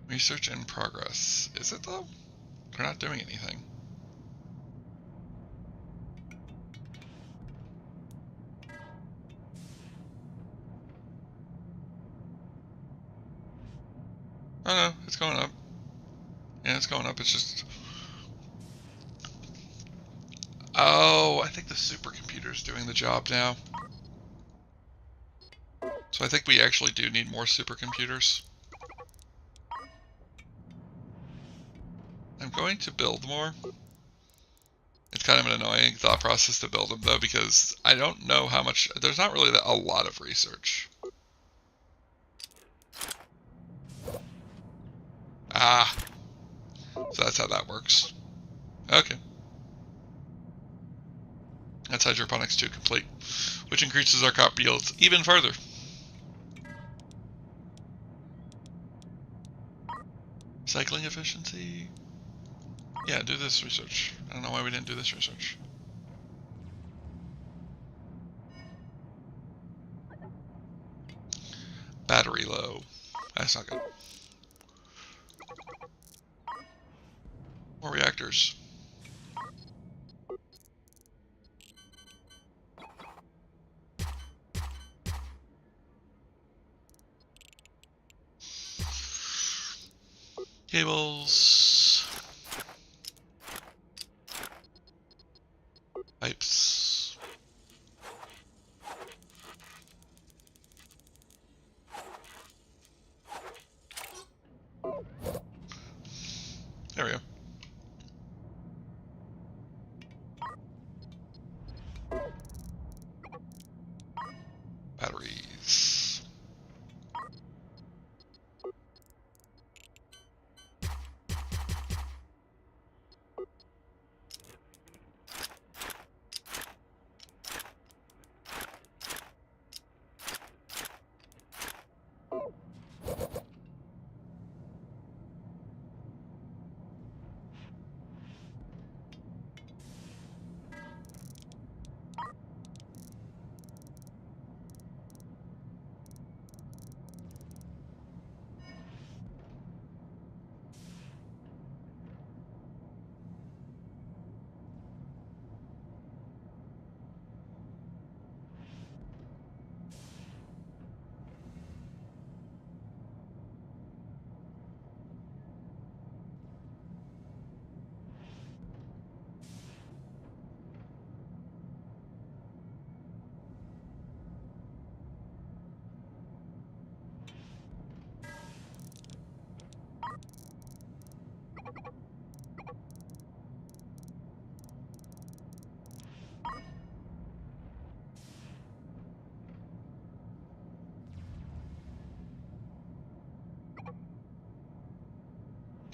Research in progress. Is it though? They're not doing anything. Oh no, it's going up. Yeah, it's going up. It's just... Oh, I think the supercomputer's doing the job now. So I think we actually do need more supercomputers. I'm going to build more. It's kind of an annoying thought process to build them though, because I don't know how much... There's not really a lot of research. Ah, so that's how that works. Okay. That's hydroponics 2 complete, which increases our crop yields even further. Cycling efficiency. Yeah, do this research. I don't know why we didn't do this research. Battery low. That's not good. More reactors. Cables. Pipes. There we go. Batteries.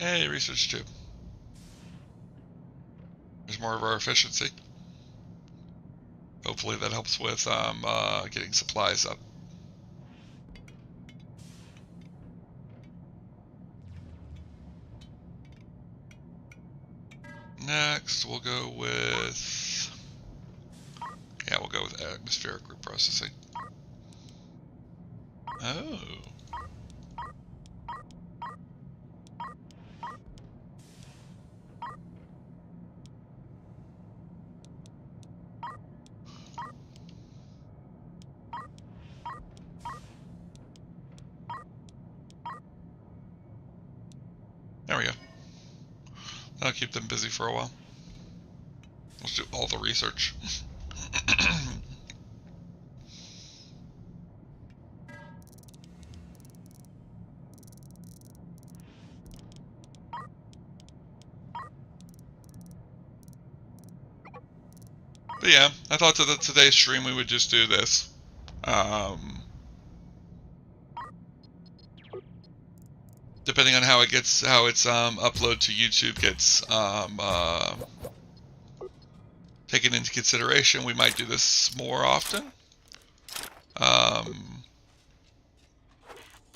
Hey, research tube. There's more of our efficiency. Hopefully that helps with getting supplies up. Next, we'll go with... Yeah, we'll go with atmospheric reprocessing. Oh. There we go. That'll keep them busy for a while. Let's do all the research. But yeah, I thought today's stream we would just do this. Depending on how it's upload to YouTube gets taken into consideration, we might do this more often.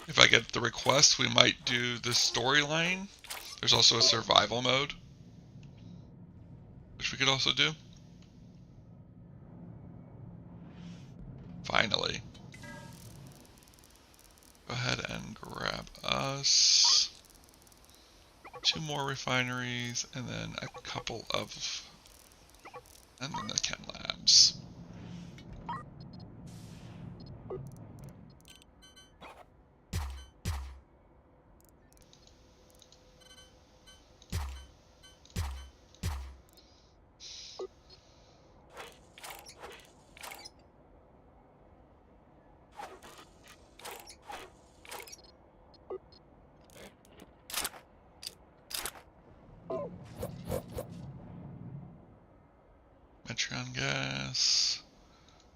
If I get the request, we might do the storyline. There's also a survival mode, which we could also do. Finally. Go ahead and grab us 2 more refineries and then a couple of, and then the chem labs.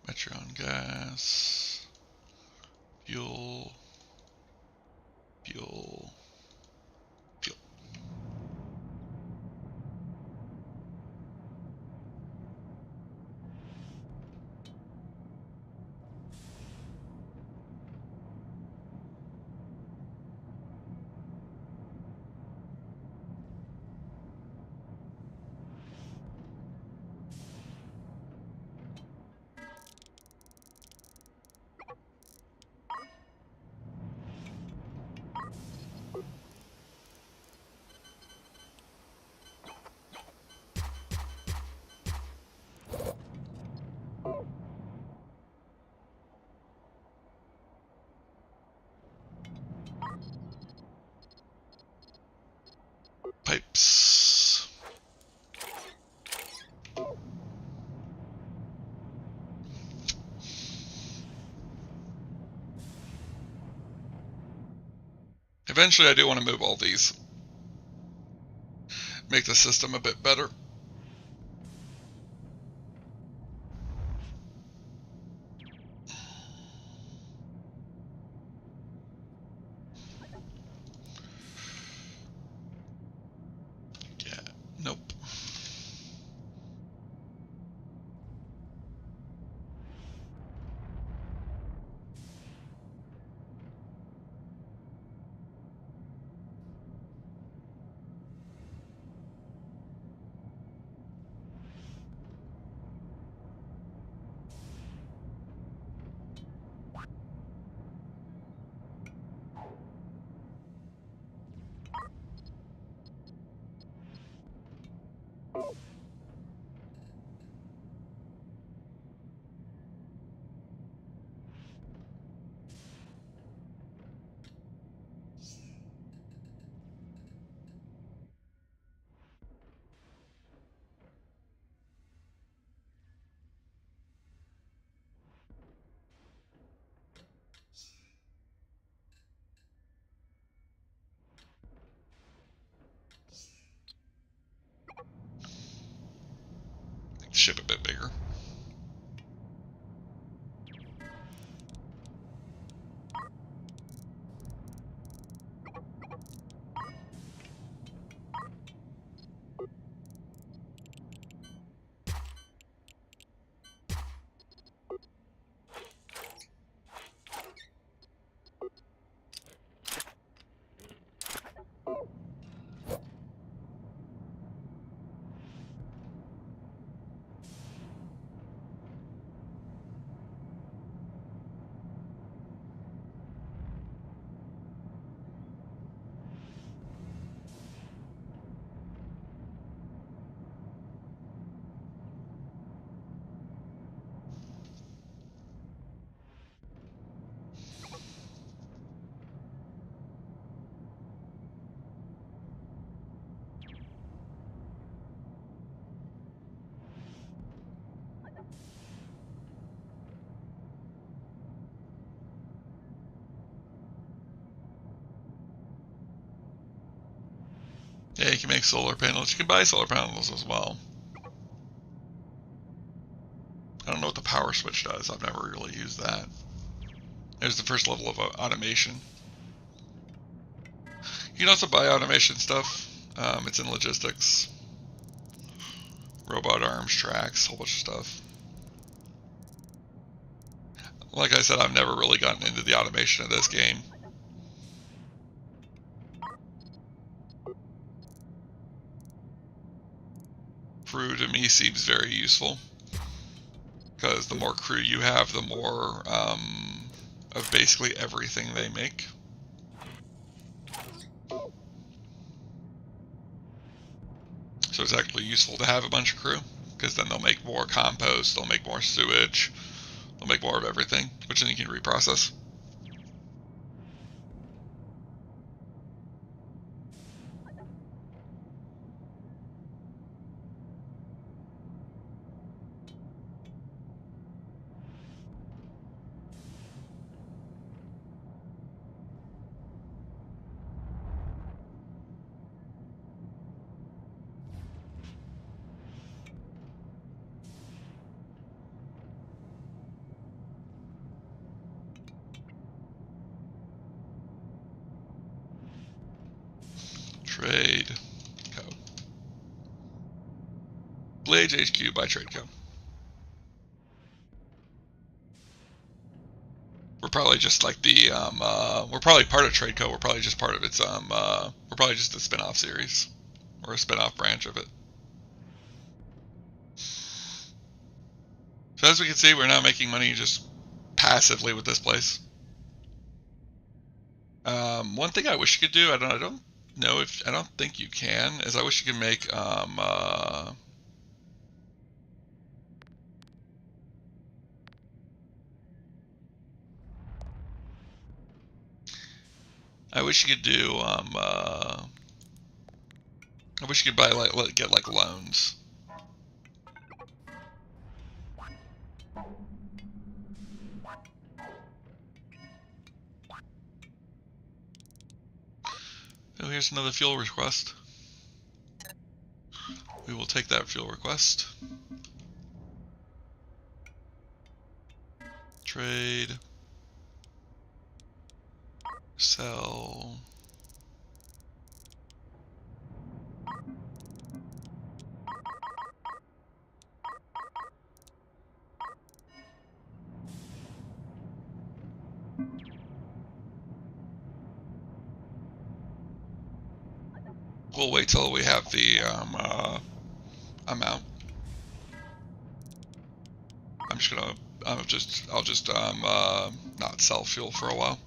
Metron gas, fuel, fuel. Pipes. Eventually I do want to move all these. Make the system a bit better. Yeah, nope. Make the ship a bit bigger. Yeah, you can make solar panels. You can buy solar panels as well. I don't know what the power switch does. I've never really used that. There's the first level of automation. You can also buy automation stuff. It's in logistics. Robot arms, tracks, a whole bunch of stuff. Like I said, I've never really gotten into the automation of this game. Crew to me seems very useful, because the more crew you have, the more of basically everything they make. So it's actually useful to have a bunch of crew, because then they'll make more compost, they'll make more sewage, they'll make more of everything, which then you can reprocess. Trade Co. Blades HQ by Trade Co. We're probably just like the we're probably part of Trade Co. We're probably just part of its we're probably just a spin-off series or a spin-off branch of it. So as we can see, we're now making money just passively with this place. One thing I wish you could do, I don't know if, I don't think you can, is I wish you could make I wish you could do I wish you could buy get like loans. Oh, here's another fuel request. We will take that fuel request. Trade. Sell. We'll wait till we have the amount. I'm just gonna I'll just not sell fuel for a while,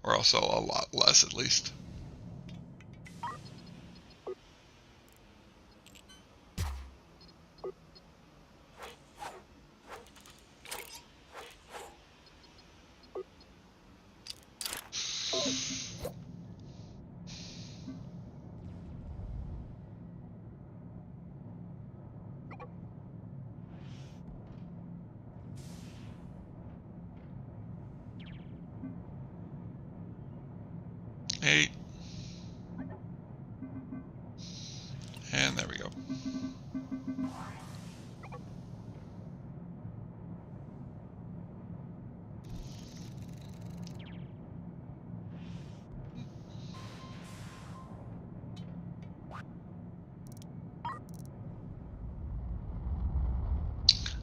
or I'll sell a lot less at least. Eight. And there we go.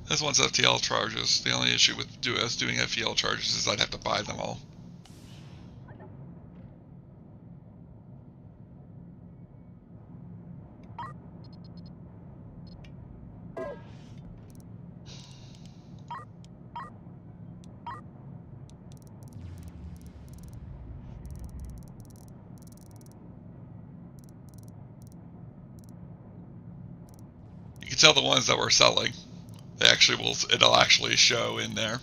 This one's FTL charges. The only issue with us doing FTL charges is I'd have to buy them all. You can tell the ones that we're selling. They actually will. It'll actually show in there.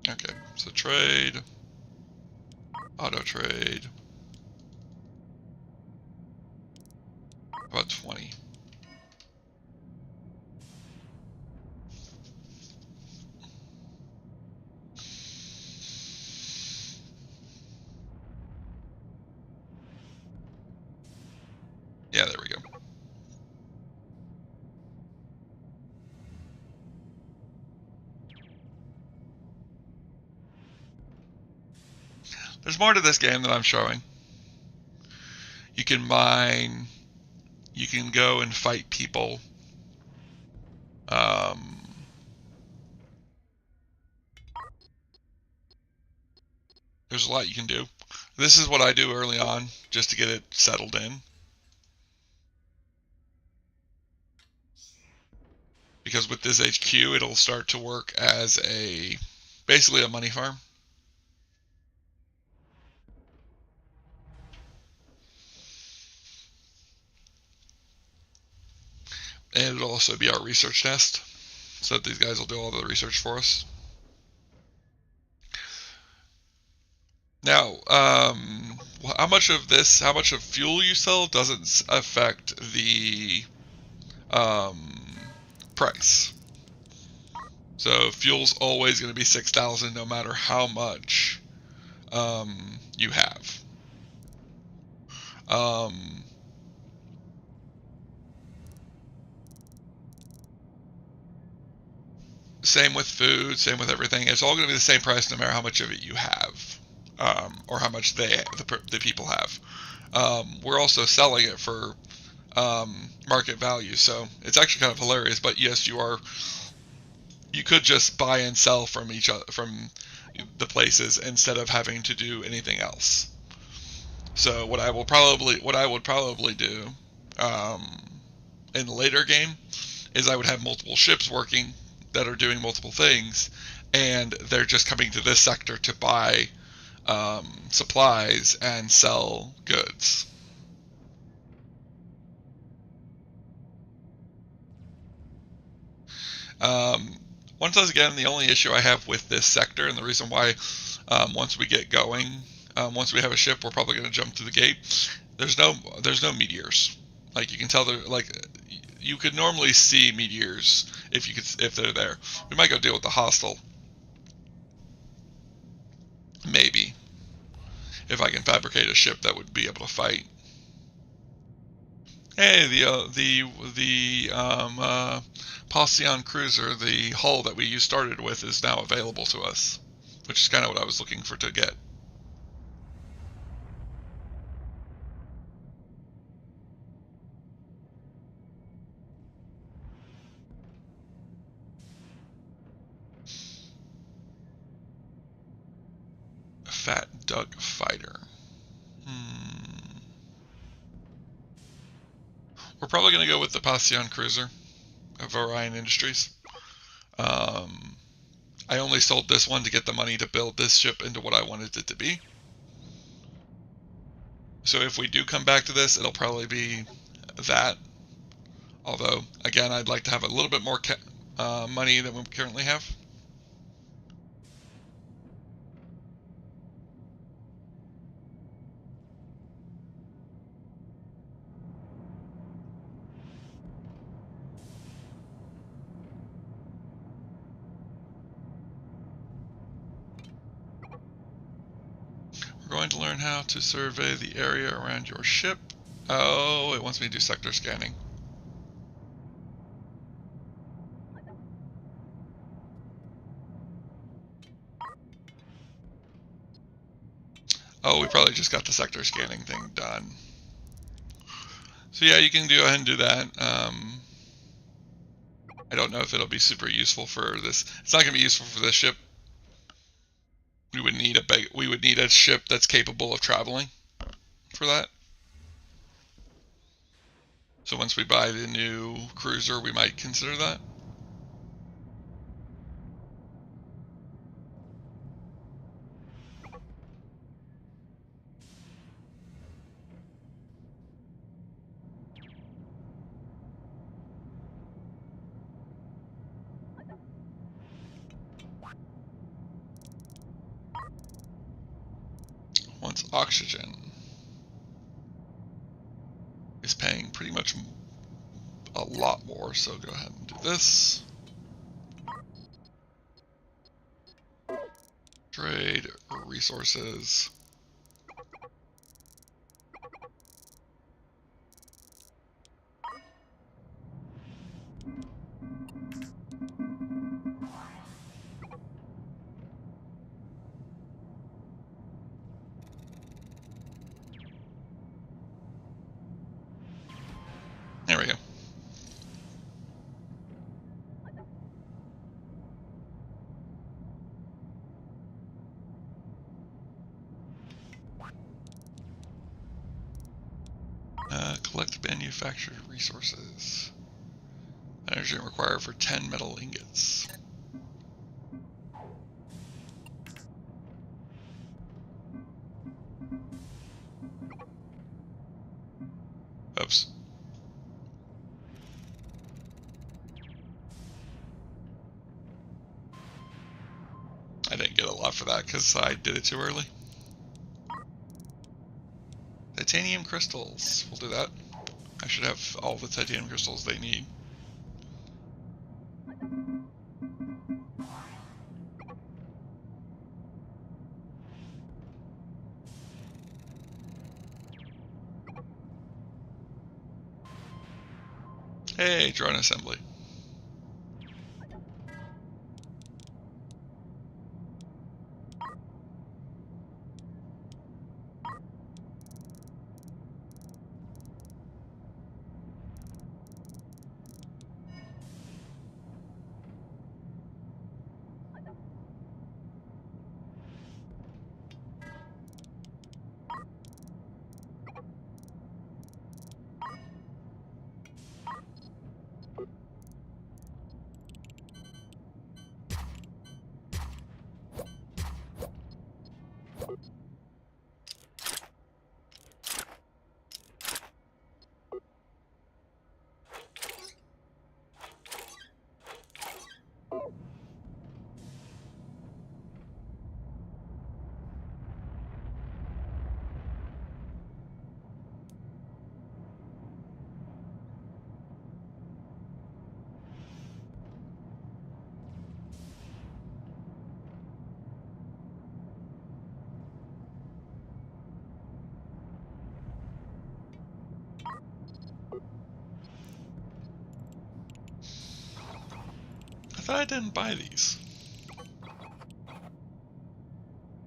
Okay, so trade, auto trade. About 20. Yeah, there we go. There's more to this game than I'm showing. You can mine, you can go and fight people. There's a lot you can do. This is what I do early on, just to get it settled in. Because with this HQ, it'll start to work as basically a money farm. And it'll also be our research nest, so that these guys will do all the research for us. Now, how much of fuel you sell doesn't affect the price. So fuel's always going to be 6,000 no matter how much you have. Same with food, same with everything. It's all going to be the same price no matter how much of it you have, or how much the people have. We're also selling it for market value, so it's actually kind of hilarious. But yes, you could just buy and sell from from the places instead of having to do anything else. So what I would probably do in the later game is I would have multiple ships working that are doing multiple things, and they're just coming to this sector to buy supplies and sell goods. Once again, the only issue I have with this sector, and the reason why once we get going, once we have a ship, we're probably going to jump through the gate. There's no meteors. Like you can tell, you could normally see meteors if they're there. We might go deal with the hostile. Maybe if I can fabricate a ship that would be able to fight. Hey, the Procyon cruiser, the hull that we started with, is now available to us, which is kind of what I was looking for to get. Fat Duck Fighter. We're probably going to go with the Procyon cruiser of Orion Industries. I only sold this one to get the money to build this ship into what I wanted it to be. So if we do come back to this, it'll probably be that. Although, again, I'd like to have a little bit more money than we currently have. We're going to learn how to survey the area around your ship. Oh, it wants me to do sector scanning. Oh, we probably just got the sector scanning thing done. So yeah, you can go ahead and do that. I don't know if it'll be super useful for this. It's not going to be useful for this ship. We would need a ship that's capable of traveling for that. So once we buy the new cruiser, we might consider that. wants oxygen is paying pretty much a lot more, so go ahead and do this. Trade resources. There we go. Collect manufactured resources. Energy required for 10 metal ingots. Oops. I didn't get a lot for that because I did it too early. Titanium crystals. We'll do that. I should have all the titanium crystals they need. Hey, drone assembly. I thought I didn't buy these.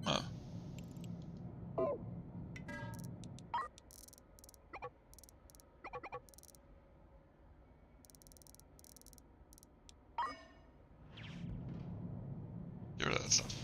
Huh. Get rid of that stuff.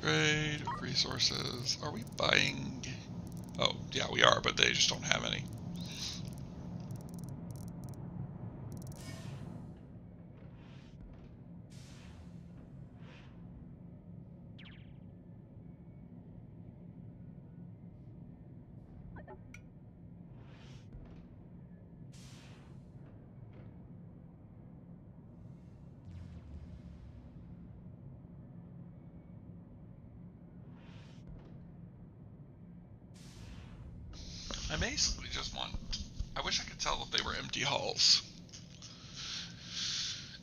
Trade resources. Are we buying? Oh, yeah, we are, but they just don't have any. I basically just want. I wish I could tell if they were empty halls.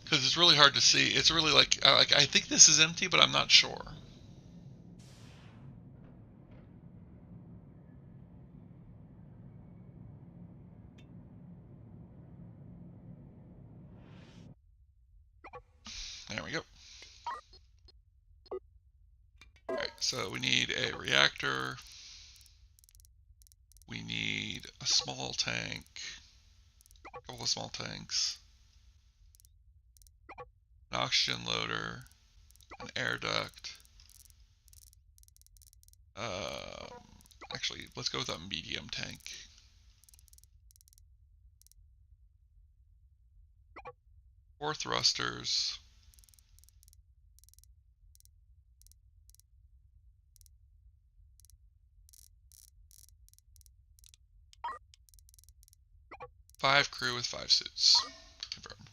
Because it's really hard to see. It's really like I think this is empty, but I'm not sure. There we go. So we need a reactor. We need a small tank. A couple of small tanks. An oxygen loader. An air duct. Actually, let's go with a medium tank. 4 thrusters. Five crew with 5 suits. Confirm.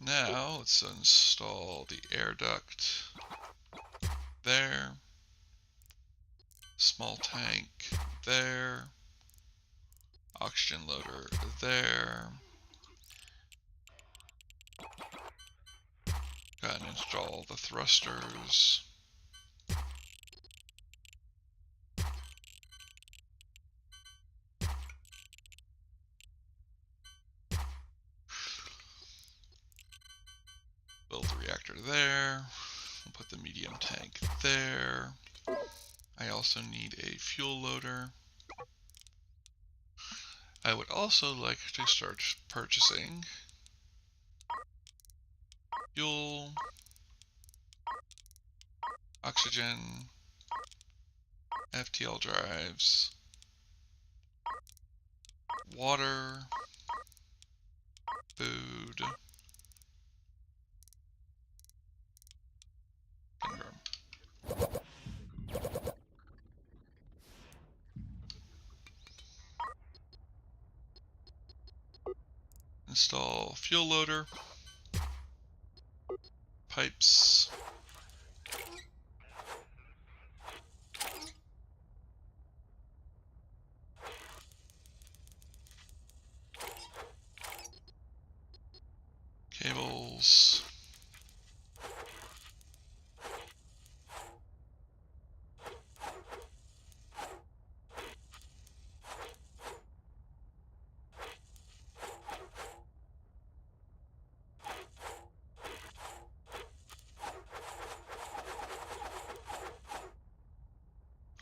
Now let's install the air duct there. Small tank there. Oxygen loader there. Go ahead and install the thrusters. Build the reactor there. We'll put the medium tank there. I also need a fuel loader. I would also like to start purchasing fuel, oxygen, FTL drives, water, food, confirm. Install fuel loader, pipes, cables,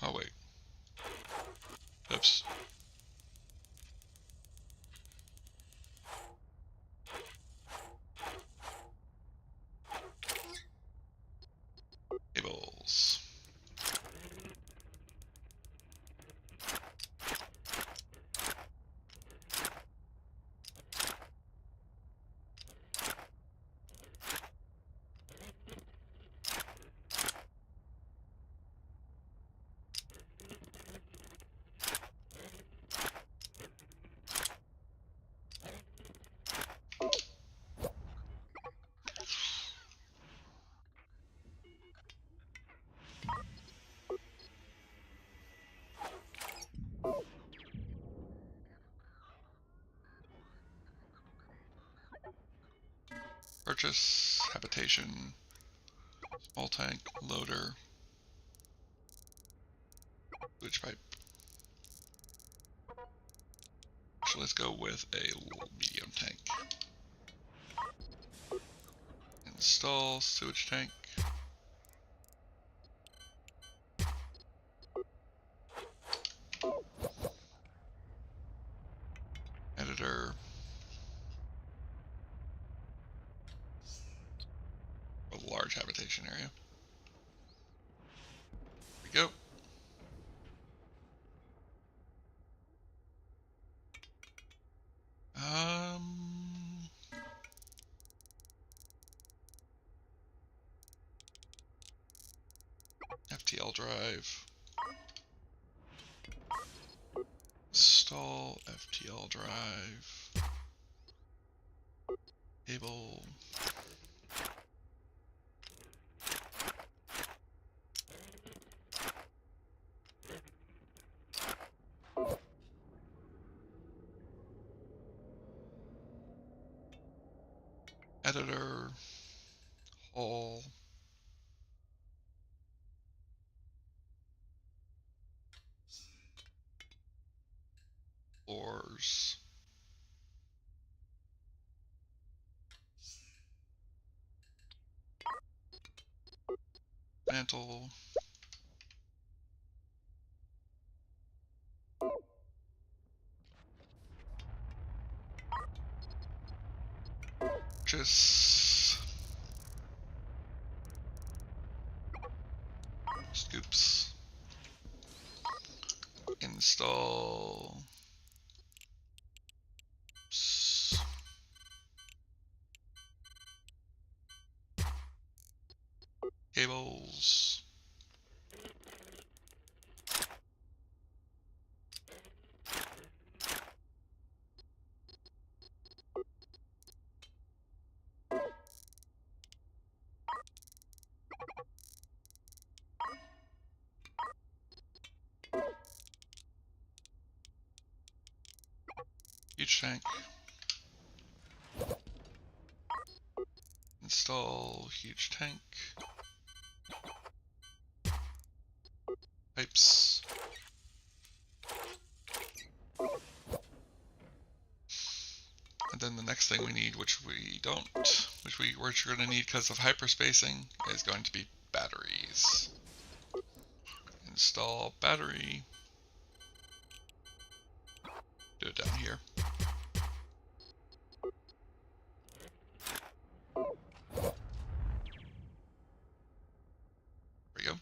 oh wait, oops, cables, purchase, habitation, small tank, loader, switch pipe. So let's go with a medium tank. Install sewage tank. Editor. A large habitation area. There we go. FTL drive. Install FTL drive. Cable. Editor. Hull. Floors. Dismantle. Just scoops. Install. Cables. Huge tank. Install huge tank. Pipes. And then the next thing we need, which we don't, which we're going to need because of hyperspacing, is going to be batteries. Install battery. Do it down here. There we go.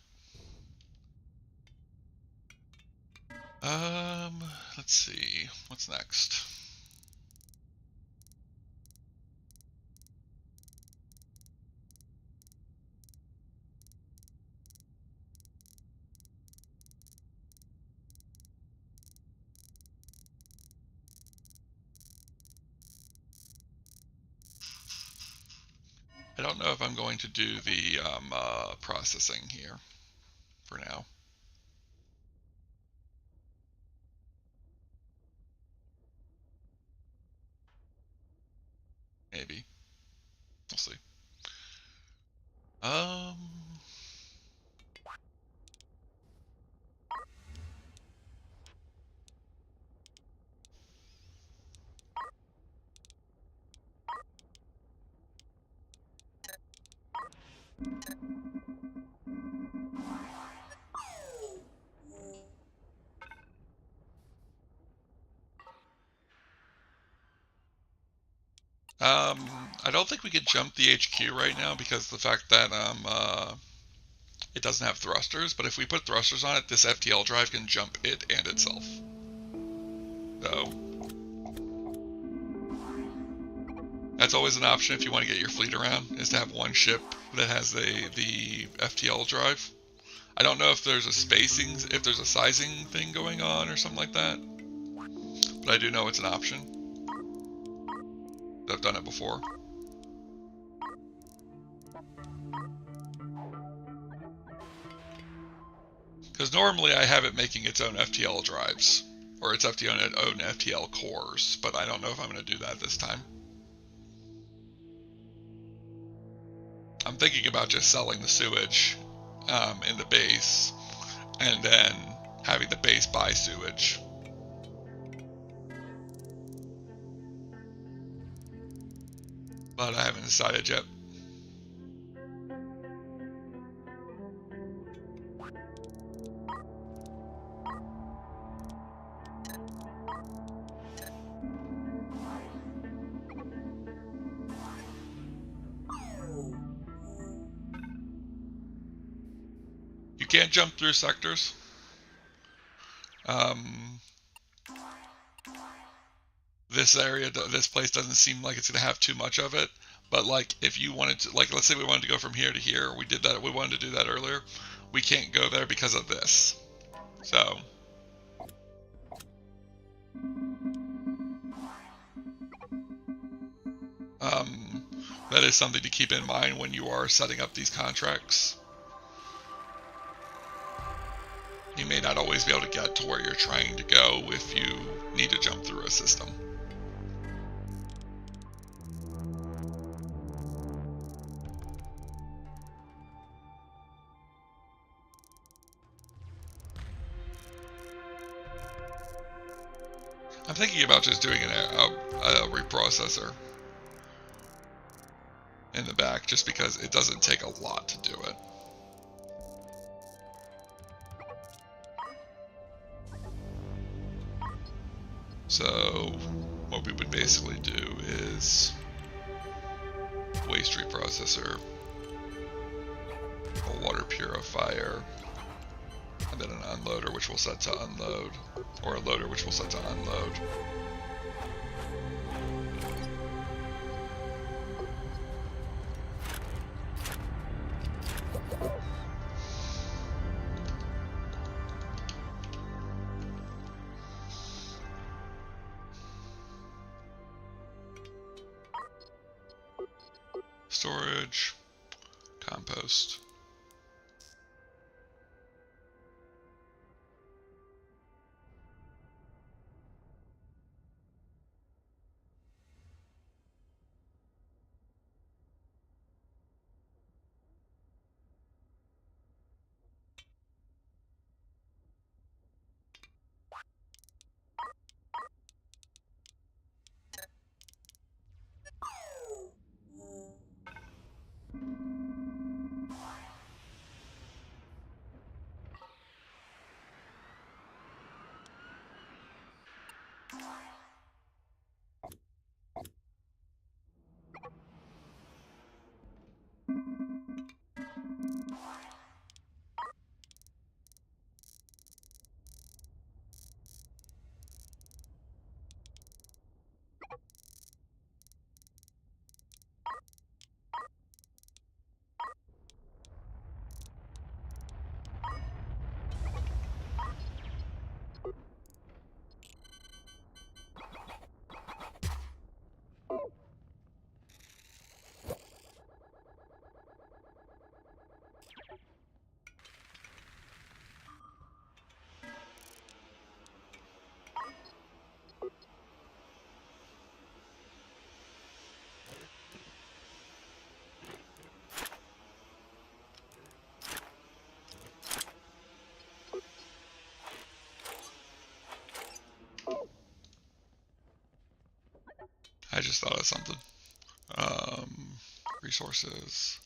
Let's see, what's next? I don't know if I'm going to do the processing here for now. Maybe. We'll see. I don't think we could jump the HQ right now because of the fact that it doesn't have thrusters, but if we put thrusters on it, this FTL drive can jump it and itself. So that's always an option if you want to get your fleet around, is to have one ship that has the FTL drive. I don't know if there's a sizing thing going on or something like that, but I do know it's an option. I've done it before. Because normally I have it making its own FTL drives, or its own FTL cores, but I don't know if I'm going to do that this time. I'm thinking about just selling the sewage in the base, and then having the base buy sewage. But I haven't decided yet. You can't jump through sectors. This area, this place doesn't seem like it's going to have too much of it. But like, if you wanted to, like, let's say we wanted to go from here to here, we did that. We wanted to do that earlier. We can't go there because of this. So. That is something to keep in mind when you are setting up these contracts. You may not always be able to get to where you're trying to go if you need to jump through a system. I'm thinking about just doing a reprocessor in the back, just because it doesn't take a lot to do it. So what we would basically do is waste reprocessor, a water purifier, and then an unloader which will set to unload, or a loader which will set to unload. Storage, compost. I just thought of something. Resources.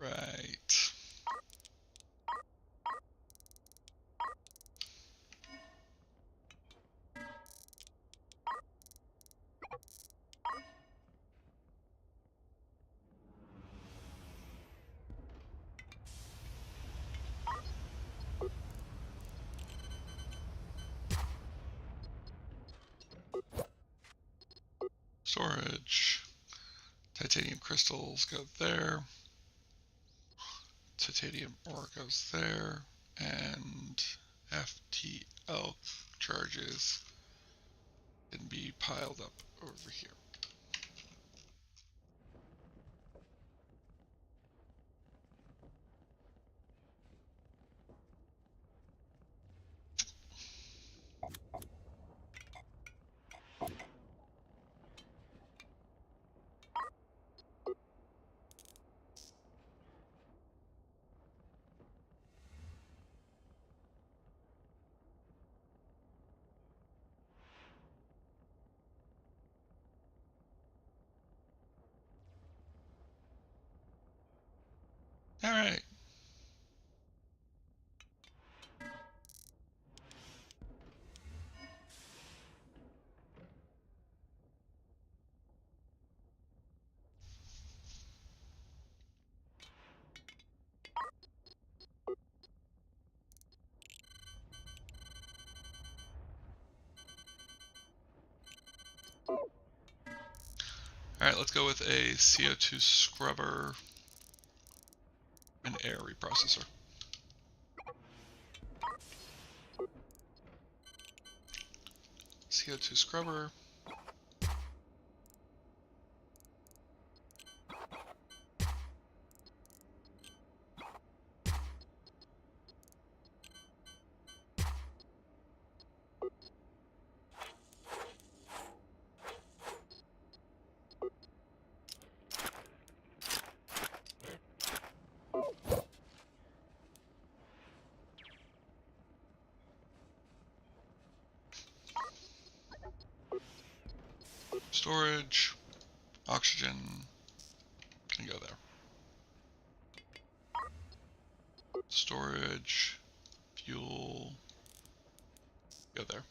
Right. Storage. Titanium crystals go there. Titanium ore goes there. And FTL charges can be piled up over here. All right. All right, let's go with a CO2 scrubber and air reprocessor. CO2 scrubber. Storage. Oxygen can go there. Storage, fuel, go there.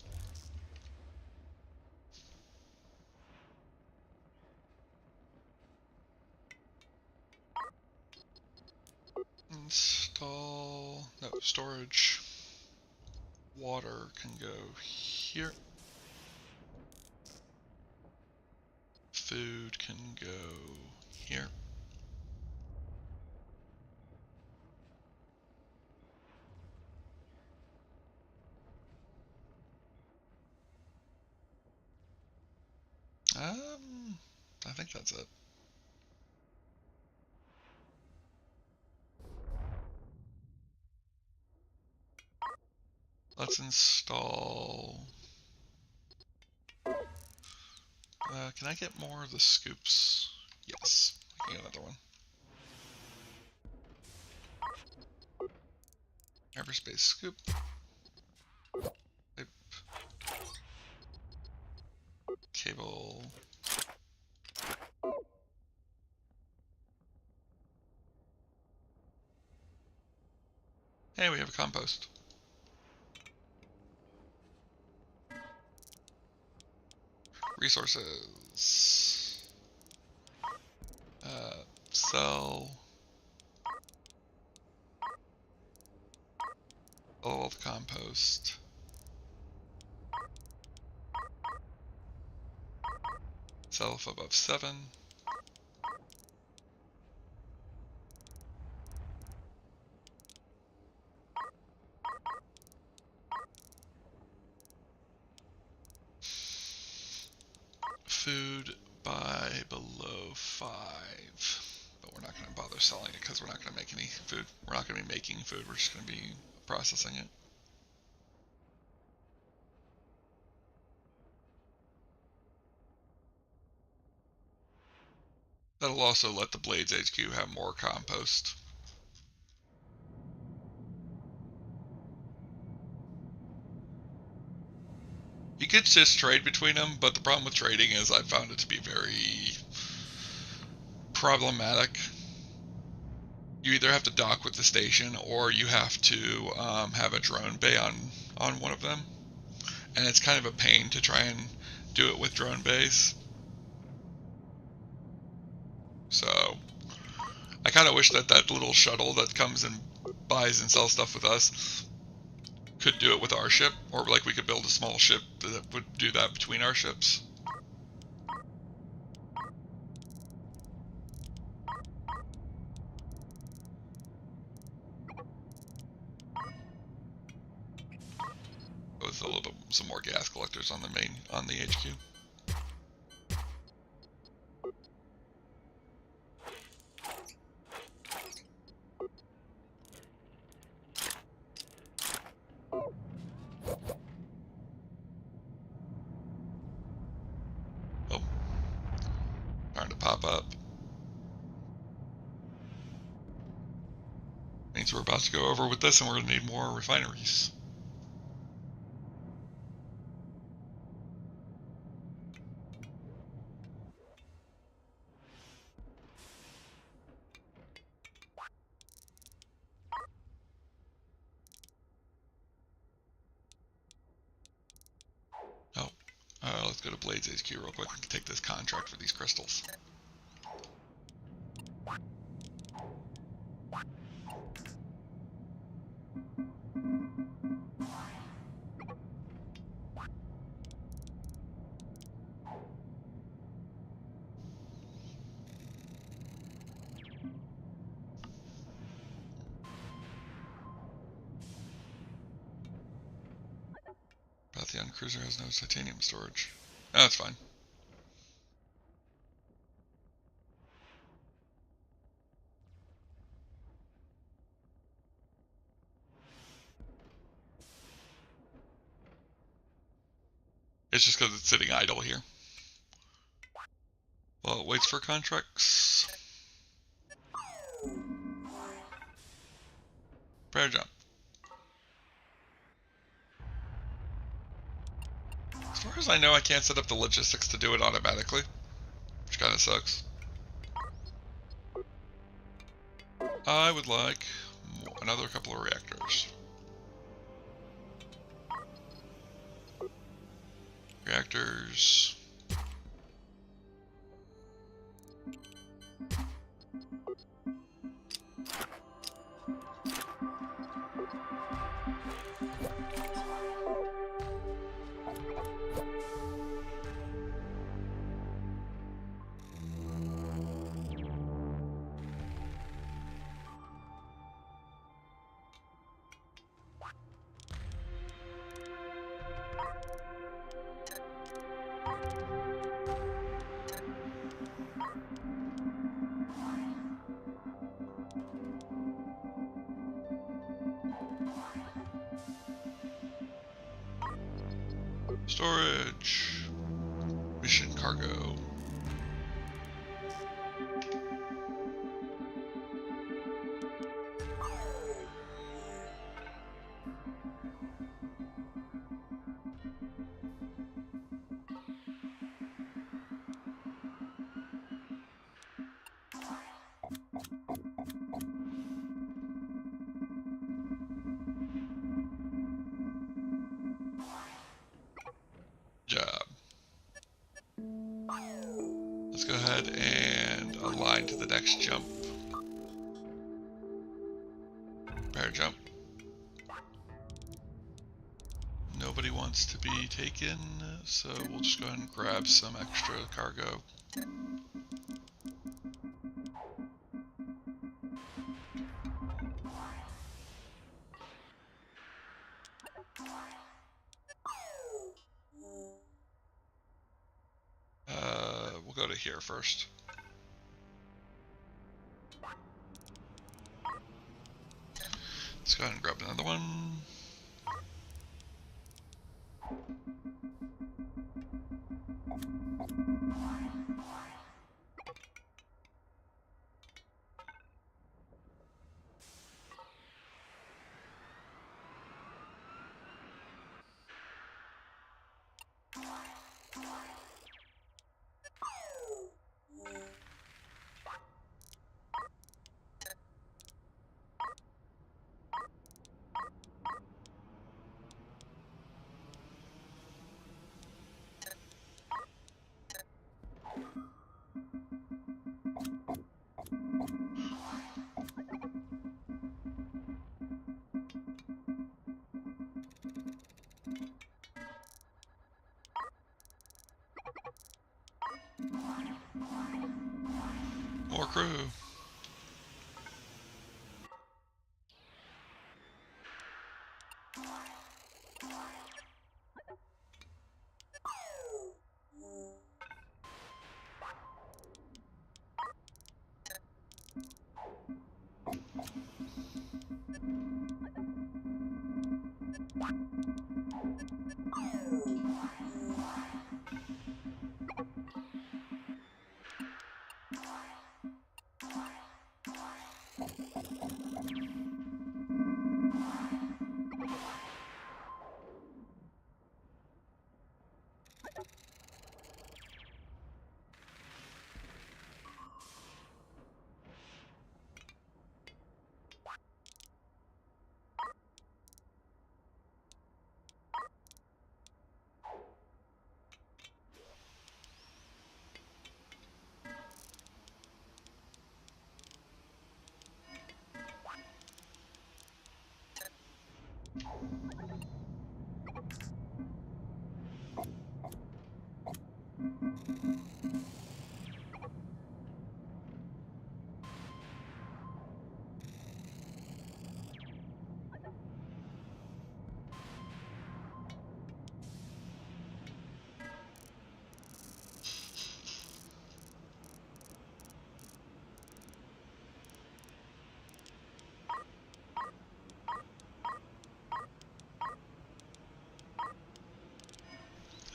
Install, no, storage. Water can go here. Food can go here. I think that's it. Let's install. Can I get more of the scoops? Yes, I can get another one. Hyperspace scoop. Pipe. Cable. Hey, we have a compost. Resources. Sell. All the compost. Sell if above 7. Food by below 5. But we're not going to bother selling it because we're not going to make any food. We're not going to be making food. We're just going to be processing it. That'll also let the Blades HQ have more compost. You could just trade between them, but the problem with trading is I found it to be very problematic. You either have to dock with the station or you have to have a drone bay on one of them. And it's kind of a pain to try and do it with drone bays. So I kind of wish that that little shuttle that comes and buys and sells stuff with us could do it with our ship, or like we could build a small ship that would do that between our ships. With a little bit, some more gas collectors on the HQ. Oh, starting to pop up. Means we're about to go over with this, and we're gonna need more refineries. Oh, let's go to Blades HQ real quick and take this contract for these crystals. Pantheon cruiser has no titanium storage. Oh, that's fine. It's just because it's sitting idle here. Well, it waits for contracts. Prayer jump. As far as I know, I can't set up the logistics to do it automatically, which which kind of sucks. I would like another couple of reactors. Reactors. Storage. Mission cargo. Job. Let's go ahead and align to the next jump. Prepare jump. Nobody wants to be taken, so we'll just go ahead and grab some extra cargo. We'll go to here first. Let's go ahead and grab another one. More crew.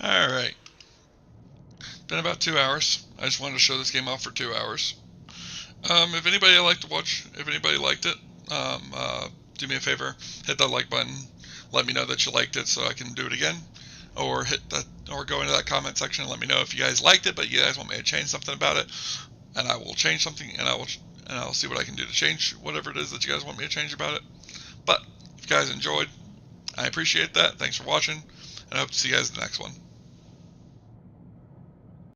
Alright. Been about 2 hours. I just wanted to show this game off for 2 hours. If anybody liked to watch, if anybody liked it, do me a favor, hit that like button. Let me know that you liked it so I can do it again. or hit that, or go into that comment section and let me know if you guys liked it, but you guys want me to change something about it, and I will change something, and I'll see what I can do to change whatever it is that you guys want me to change about it. But if you guys enjoyed, I appreciate that. Thanks for watching, and I hope to see you guys in the next one.